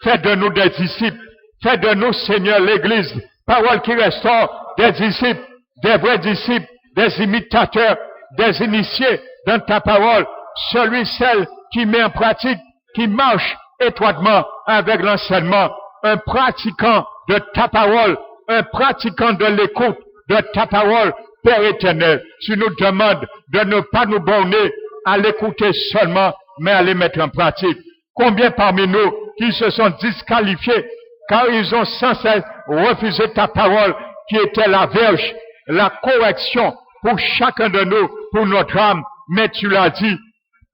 fais de nous des disciples, fais de nous, Seigneur, l'Église, parole qui restaure, des disciples, des vrais disciples, des imitateurs, des initiés dans ta parole, celle qui met en pratique, qui marche étroitement avec l'enseignement, un pratiquant de ta parole, un pratiquant de l'écoute, de ta parole, Père éternel. Tu nous demandes de ne pas nous borner à l'écouter seulement, mais à les mettre en pratique. Combien parmi nous qui se sont disqualifiés car ils ont sans cesse refusé ta parole qui était la verge, la correction pour chacun de nous, pour notre âme. Mais tu l'as dit,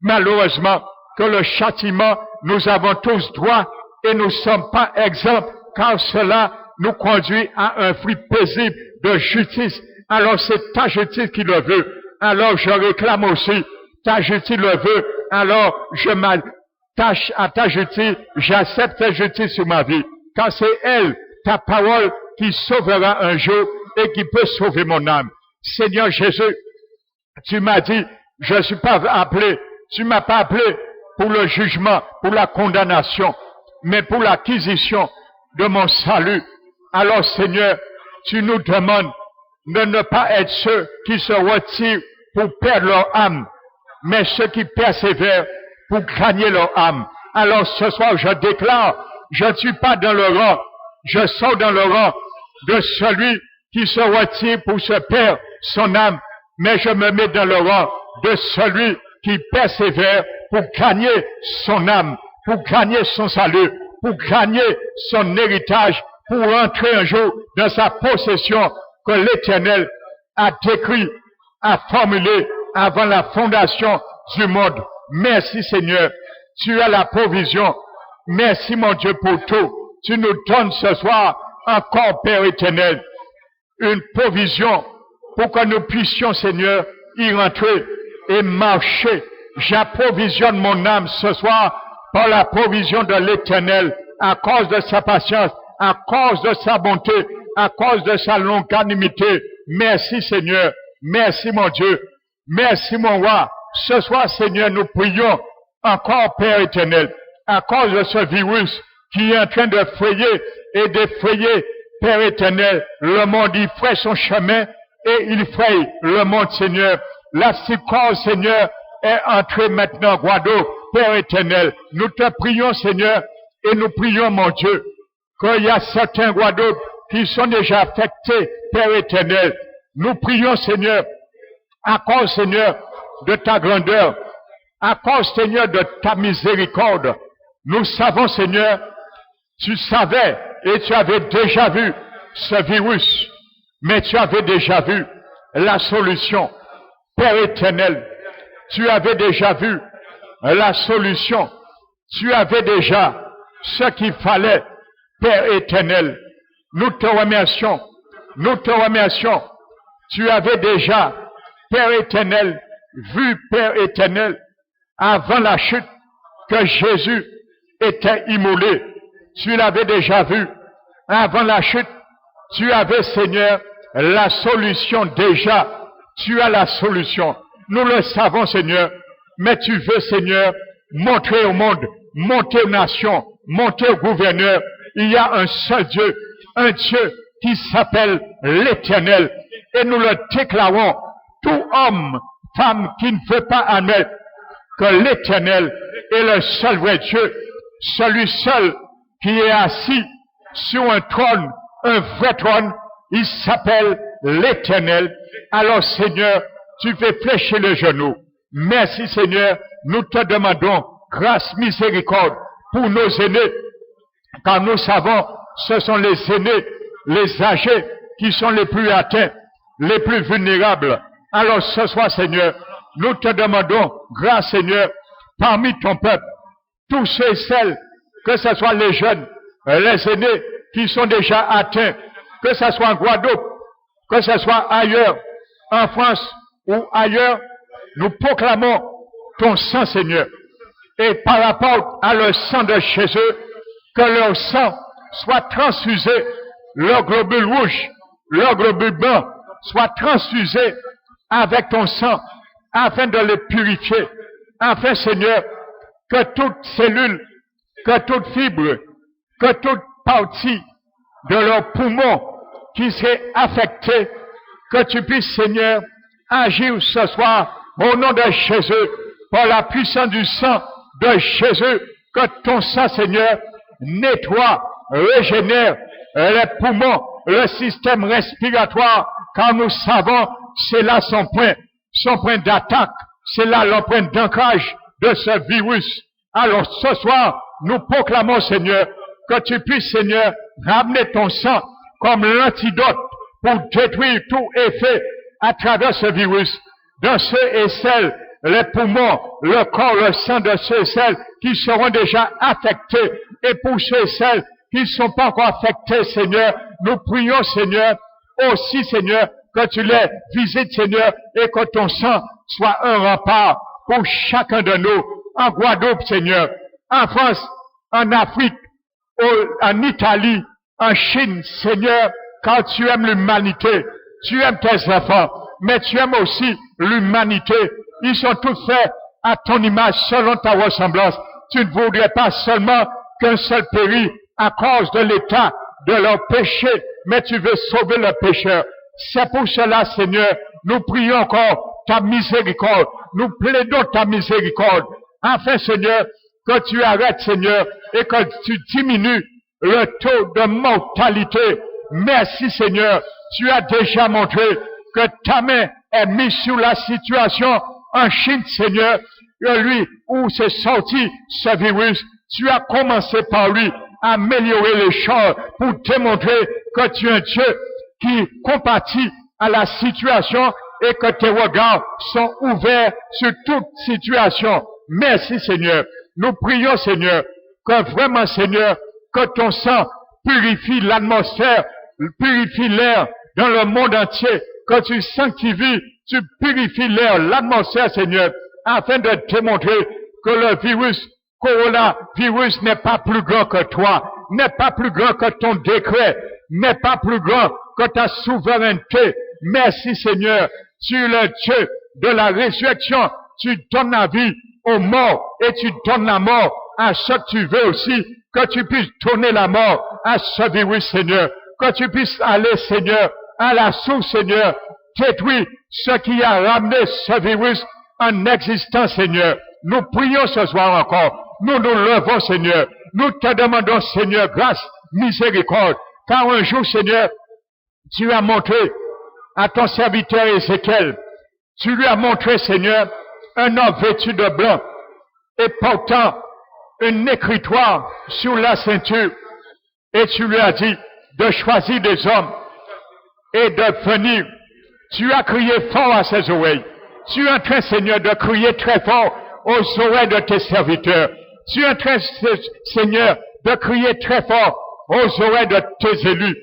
malheureusement, que le châtiment, nous avons tous droit et nous ne sommes pas exempts, car cela nous conduit à un fruit paisible de justice. Alors c'est ta justice qui le veut. Alors je réclame aussi, ta justice le veut. Alors je m'attache à ta justice, j'accepte ta justice sur ma vie. Car c'est elle, ta parole, qui sauvera un jour et qui peut sauver mon âme. Seigneur Jésus, tu m'as dit, je ne suis pas appelé, tu m'as pas appelé pour le jugement, pour la condamnation, mais pour l'acquisition de mon salut. Alors Seigneur, tu nous demandes de ne pas être ceux qui se retirent pour perdre leur âme, mais ceux qui persévèrent pour gagner leur âme. Alors ce soir, je déclare, je ne suis pas dans le rang, je sors dans le rang de celui qui se retire pour se perdre son âme, mais je me mets dans le rang de celui qui persévère pour gagner son âme, pour gagner son salut, pour gagner son héritage, pour entrer un jour dans sa possession que l'Éternel a décrit, a formulé avant la fondation du monde. Merci Seigneur, tu as la provision. Merci mon Dieu pour tout. Tu nous donnes ce soir encore, Père éternel, une provision pour que nous puissions, Seigneur, y rentrer et marcher. J'approvisionne mon âme ce soir par la provision de l'Éternel à cause de sa patience, à cause de sa bonté, à cause de sa longanimité. Merci Seigneur, merci mon Dieu, merci mon roi. Ce soir, Seigneur, nous prions encore, Père éternel, à cause de ce virus qui est en train de frayer et d'effrayer, Père éternel, le monde. Il fraye son chemin et il fraye le monde, Seigneur. La psychose, Seigneur, est entrée maintenant, Guadeloupe, Père éternel. Nous te prions, Seigneur, et nous prions, mon Dieu, qu'il y a certains Guadeloupe qui sont déjà affectés, Père éternel. Nous prions, Seigneur, à cause, Seigneur, de ta grandeur, à cause, Seigneur, de ta miséricorde. Nous savons, Seigneur, tu savais et tu avais déjà vu ce virus, mais tu avais déjà vu la solution. Père éternel, tu avais déjà vu la solution. Tu avais déjà ce qu'il fallait, Père éternel. Nous te remercions. Nous te remercions. Tu avais déjà, Père éternel, vu, Père éternel, avant la chute, que Jésus était immolé. Tu l'avais déjà vu. Avant la chute, tu avais, Seigneur, la solution déjà. Tu as la solution. Nous le savons, Seigneur. Mais tu veux, Seigneur, montrer au monde, montrer aux nations, montrer aux gouverneurs. Il y a un seul Dieu, un Dieu qui s'appelle l'Éternel. Et nous le déclarons, tout homme, femme qui ne veut pas admettre que l'Éternel est le seul vrai Dieu, celui seul qui est assis sur un trône, un vrai trône, il s'appelle l'Éternel. Alors Seigneur, tu fais fléchir le genou. Merci Seigneur, nous te demandons grâce, miséricorde pour nos aînés, car nous savons, ce sont les aînés, les âgés qui sont les plus atteints, les plus vulnérables. Alors ce soir Seigneur, nous te demandons grâce Seigneur, parmi ton peuple, tous ceux et celles, que ce soit les jeunes, les aînés qui sont déjà atteints, que ce soit en Guadeloupe, que ce soit ailleurs, en France ou ailleurs, nous proclamons ton sang, Seigneur. Et par rapport à le sang de Jésus, que leur sang soit transfusé, leur globule rouge, leur globule blanc, soit transfusé avec ton sang, afin de les purifier, afin, Seigneur, que toute cellule, que toute fibre, que toute partie de leurs poumons qui serait affectée, que tu puisses, Seigneur, agir ce soir au nom de Jésus, par la puissance du sang de Jésus, que ton sang, Seigneur, nettoie, régénère les poumons, le système respiratoire car nous savons, c'est là son point d'attaque, c'est là le point d'ancrage de ce virus. Alors ce soir, nous proclamons, Seigneur, que tu puisses, Seigneur, ramener ton sang comme l'antidote pour détruire tout effet à travers ce virus, dans ceux et celles, les poumons, le corps, le sang de ceux et celles qui seront déjà affectés, et pour ceux et celles qui ne sont pas encore affectés, Seigneur, nous prions, Seigneur, aussi, Seigneur, que tu les visites, Seigneur, et que ton sang soit un rempart pour chacun de nous, en Guadeloupe, Seigneur, en France, en Afrique, en Italie, en Chine, Seigneur, car tu aimes l'humanité, tu aimes tes enfants, mais tu aimes aussi l'humanité. Ils sont tous faits à ton image, selon ta ressemblance. Tu ne voudrais pas seulement qu'un seul périsse à cause de l'état de leur péché, mais tu veux sauver le pécheur. C'est pour cela, Seigneur, nous prions encore ta miséricorde. Nous plaidons ta miséricorde. Afin, Seigneur, que tu arrêtes, Seigneur, et que tu diminues le taux de mortalité. Merci, Seigneur. Tu as déjà montré que ta main est mise sur la situation en Chine, Seigneur, lui où s'est sorti ce virus. Tu as commencé par lui à améliorer les choses pour démontrer que tu es un Dieu qui compatit à la situation et que tes regards sont ouverts sur toute situation. Merci, Seigneur. Nous prions, Seigneur, que vraiment, Seigneur, que ton sang purifie l'atmosphère, purifie l'air dans le monde entier, que tu sanctifies, tu purifies l'air, l'atmosphère, Seigneur, afin de démontrer que le coronavirus n'est pas plus grand que toi, n'est pas plus grand que ton décret, n'est pas plus grand que ta souveraineté. Merci, Seigneur. Tu es le Dieu de la résurrection. Tu donnes la vie aux morts et tu donnes la mort à ceux que tu veux aussi, que tu puisses donner la mort à ce virus, Seigneur. Que tu puisses aller, Seigneur, à la source, Seigneur, détruire ce qui a ramené ce virus en existence, Seigneur. Nous prions ce soir encore. Nous nous levons, Seigneur. Nous te demandons, Seigneur, grâce, miséricorde. Car un jour, Seigneur, tu as montré à ton serviteur Ézéchiel, tu lui as montré, Seigneur, un homme vêtu de blanc et portant une écritoire sur la ceinture. Et tu lui as dit de choisir des hommes et de venir. Tu as crié fort à ses oreilles. Tu es en train, Seigneur, de crier très fort aux oreilles de tes serviteurs. Tu es en train, Seigneur, de crier très fort aux oreilles de tes élus.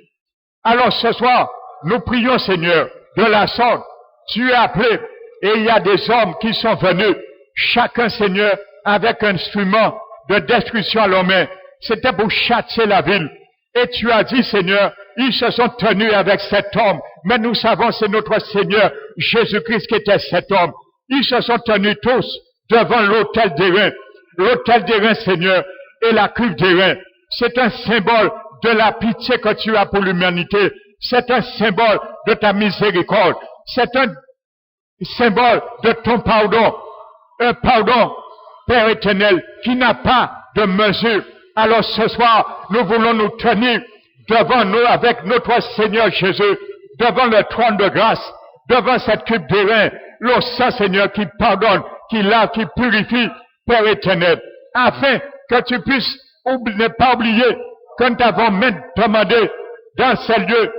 Alors ce soir, nous prions, Seigneur, de la sorte. Tu as appelé et il y a des hommes qui sont venus, chacun, Seigneur, avec un instrument de destruction à la main. C'était pour châtier la ville. Et tu as dit, Seigneur, ils se sont tenus avec cet homme. Mais nous savons, c'est notre Seigneur Jésus-Christ qui était cet homme. Ils se sont tenus tous devant l'autel des reins. L'autel des reins, Seigneur, et la cuve des reins. C'est un symbole de la pitié que tu as pour l'humanité. C'est un symbole de ta miséricorde. C'est un symbole de ton pardon. Un pardon, Père éternel, qui n'a pas de mesure. Alors ce soir, nous voulons nous tenir devant nous avec notre Seigneur Jésus, devant le trône de grâce, devant cette cuve des reins, le sang, Seigneur, qui pardonne, qui lave, qui purifie, Père éternel, afin que tu puisses ne pas oublier que nous t'avons même demandé dans ces lieux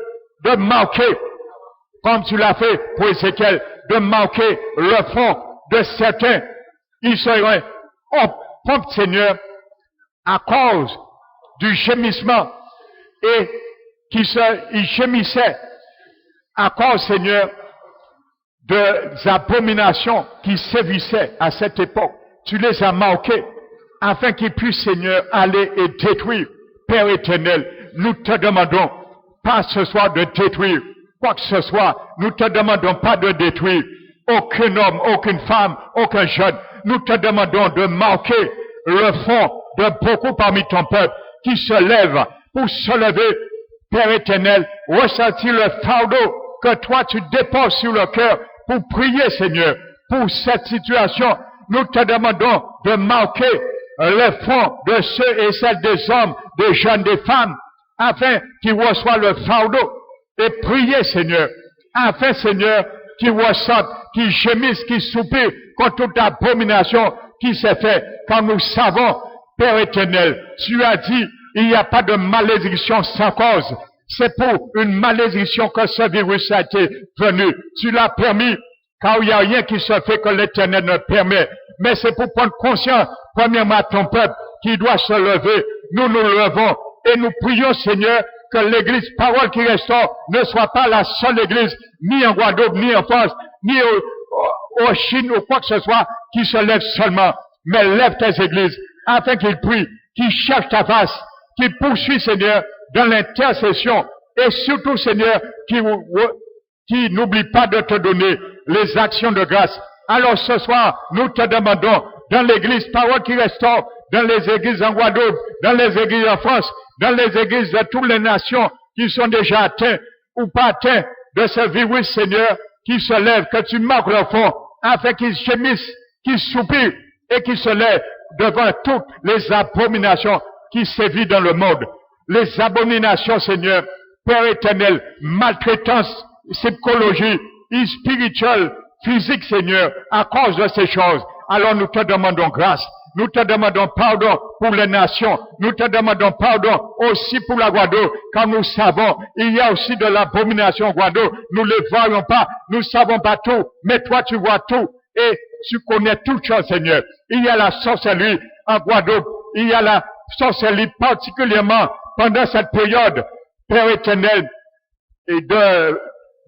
de marquer, comme tu l'as fait pour Ézéchiel, de marquer le fond de certains Israéliens. Oh, prompt, Seigneur, à cause du gémissement et ils gémissaient à cause, Seigneur, des abominations qui sévissaient à cette époque. Tu les as marqués afin qu'ils puissent, Seigneur, aller et détruire. Père éternel, nous te demandons pas ce soir de détruire quoi que ce soit. Nous te demandons pas de détruire aucun homme, aucune femme, aucun jeune. Nous te demandons de marquer le fond de beaucoup parmi ton peuple qui se lève pour se lever, Père éternel, ressentir le fardeau que toi tu déposes sur le cœur pour prier, Seigneur, pour cette situation. Nous te demandons de marquer le fond de ceux et celles des hommes, des jeunes, des femmes, afin qu'ils reçoivent le fardeau et prier, Seigneur. afin, Seigneur, qu'ils ressentent, qu'ils gémissent, qu'ils soupirent contre toute abomination qui s'est faite. Car nous savons, Père éternel, tu as dit, il n'y a pas de malédiction sans cause. C'est pour une malédiction que ce virus a été venu. Tu l'as permis, car il n'y a rien qui se fait que l'Éternel ne permet. Mais c'est pour prendre conscience, premièrement, à ton peuple, qui doit se lever. Nous nous levons et nous prions, Seigneur, que l'Église Parole qui restaure ne soit pas la seule Église, ni en Guadeloupe, ni en France, ni au Chine ou quoi que ce soit, qui se lève seulement. Mais lève tes églises, afin qu'ils prient, qu'ils cherchent ta face, qu'ils poursuivent, Seigneur, dans l'intercession, et surtout, Seigneur, qui n'oublie pas de te donner les actions de grâce. Alors ce soir, nous te demandons, dans l'église Parole qui restaure, dans les églises en Guadeloupe, dans les églises en France, dans les églises de toutes les nations qui sont déjà atteintes ou pas atteintes de ce virus, Seigneur, qui se lève, que tu marques leur fond, afin qu'ils gémissent, qu'ils soupirent et qu'ils se lèvent devant toutes les abominations qui sévissent dans le monde. Les abominations, Seigneur, Père éternel, maltraitance, psychologie, spirituelle, physique, Seigneur, à cause de ces choses. Alors nous te demandons grâce. Nous te demandons pardon pour les nations. Nous te demandons pardon aussi pour la Guadeloupe, car nous savons, il y a aussi de l'abomination en Guadeloupe. Nous ne le voyons pas, nous ne savons pas tout, mais toi tu vois tout et tu connais toutes choses, Seigneur. Il y a la sorcellerie en Guadeloupe, il y a la sorcellerie particulièrement pendant cette période, Père éternel, et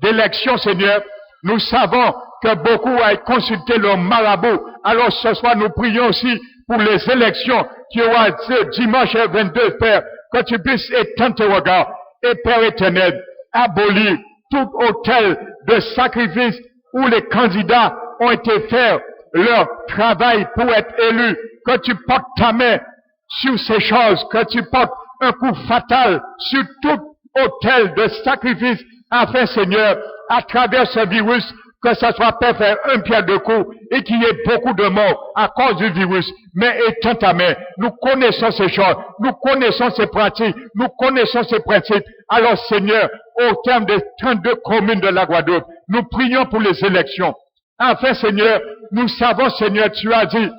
d'élection, Seigneur. Nous savons que beaucoup ont consulté le marabout. Alors ce soir, nous prions aussi pour les élections qui auront lieu dimanche 22, Père, que tu puisses étendre tes regards. Et Père éternel, abolir tout hôtel de sacrifice où les candidats ont été faire leur travail pour être élus. Que tu portes ta main sur ces choses, que tu portes un coup fatal sur tout hôtel de sacrifice, afin, Seigneur, à travers ce virus, que ça soit pas faire un pierre de coups et qu'il y ait beaucoup de morts à cause du virus. Mais étends ta main. Nous connaissons ces choses. Nous connaissons ces pratiques. Nous connaissons ces principes. Alors, Seigneur, au terme des 32 communes de la Guadeloupe, nous prions pour les élections. Enfin, Seigneur, nous savons, Seigneur, tu as dit,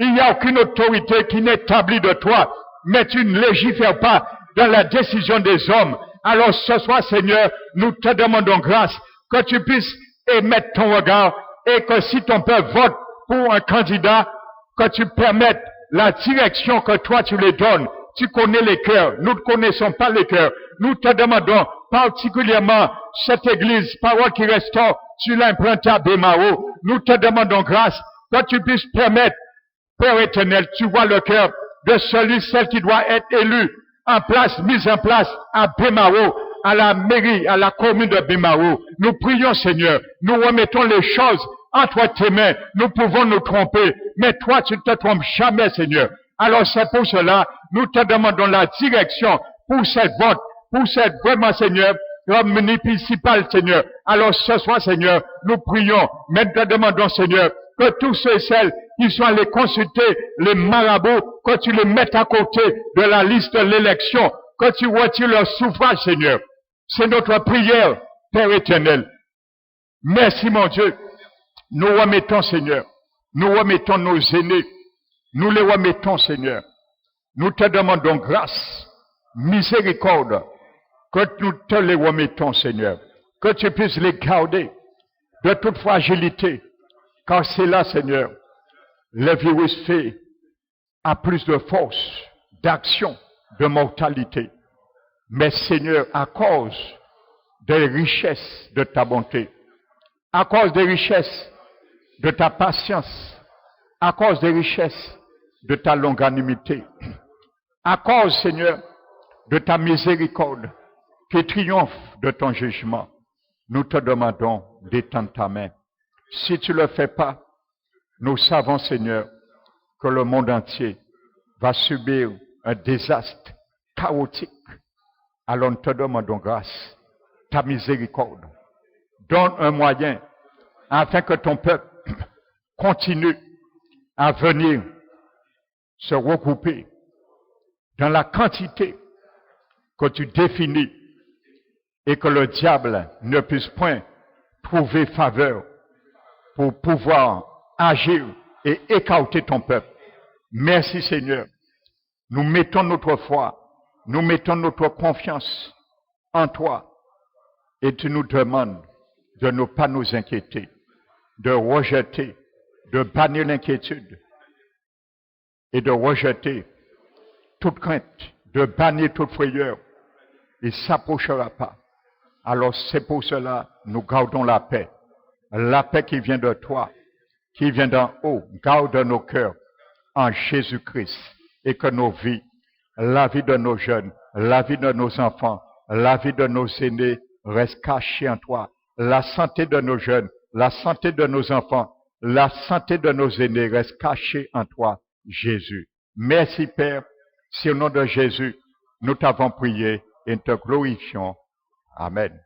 il n'y a aucune autorité qui n'est établie de toi, mais tu ne légifères pas dans la décision des hommes. Alors, ce soir, Seigneur, nous te demandons grâce que tu puisses émettre ton regard et que si ton peuple vote pour un candidat, que tu permettes la direction que toi tu les donnes. Tu connais les cœurs. Nous ne connaissons pas les cœurs. Nous te demandons particulièrement cette église, Parole qui restaure, tu l'as implantée à Bémao. Nous te demandons grâce que tu puisses permettre, Père éternel, tu vois le cœur de celle qui doit être élu mise en place à Bémao, à la mairie, à la commune de Bémao. Nous prions, Seigneur, nous remettons les choses entre tes mains. Nous pouvons nous tromper, mais toi, tu ne te trompes jamais, Seigneur. Alors c'est pour cela, nous te demandons la direction pour cette vote, pour cette vraiment, Seigneur, municipal, Seigneur. Alors ce soir, Seigneur, nous prions, mais nous te demandons, Seigneur, que tous ceux et celles qui sont allés consulter les marabouts, que tu les mettes à côté de la liste de l'élection, que tu retires leur suffrage, Seigneur. C'est notre prière, Père éternel. Merci, mon Dieu. Nous remettons, Seigneur. Nous remettons nos aînés. Nous les remettons, Seigneur. Nous te demandons grâce, miséricorde, que nous te les remettons, Seigneur. Que tu puisses les garder de toute fragilité. Car c'est là, Seigneur, le virus fait à plus de force, d'action, de mortalité. Mais Seigneur, à cause des richesses de ta bonté, à cause des richesses de ta patience, à cause des richesses de ta longanimité, à cause, Seigneur, de ta miséricorde qui triomphe de ton jugement, nous te demandons d'étendre ta main. Si tu ne le fais pas, nous savons, Seigneur, que le monde entier va subir un désastre chaotique. Alors nous te demandons grâce, ta miséricorde. Donne un moyen afin que ton peuple continue à venir se regrouper dans la quantité que tu définis et que le diable ne puisse point trouver faveur pour pouvoir agir et écarter ton peuple. Merci Seigneur. Nous mettons notre foi, nous mettons notre confiance en toi et tu nous demandes de ne pas nous inquiéter, de rejeter, de bannir l'inquiétude et de rejeter toute crainte, de bannir toute frayeur. Il ne s'approchera pas. Alors c'est pour cela nous gardons la paix qui vient de toi, qui vient d'en haut. Garde nos cœurs en Jésus-Christ et que nos vies, la vie de nos jeunes, la vie de nos enfants, la vie de nos aînés reste cachée en toi. La santé de nos jeunes, la santé de nos enfants, la santé de nos aînés reste cachée en toi, Jésus. Merci Père, c'est au nom de Jésus, nous t'avons prié et nous te glorifions. Amen.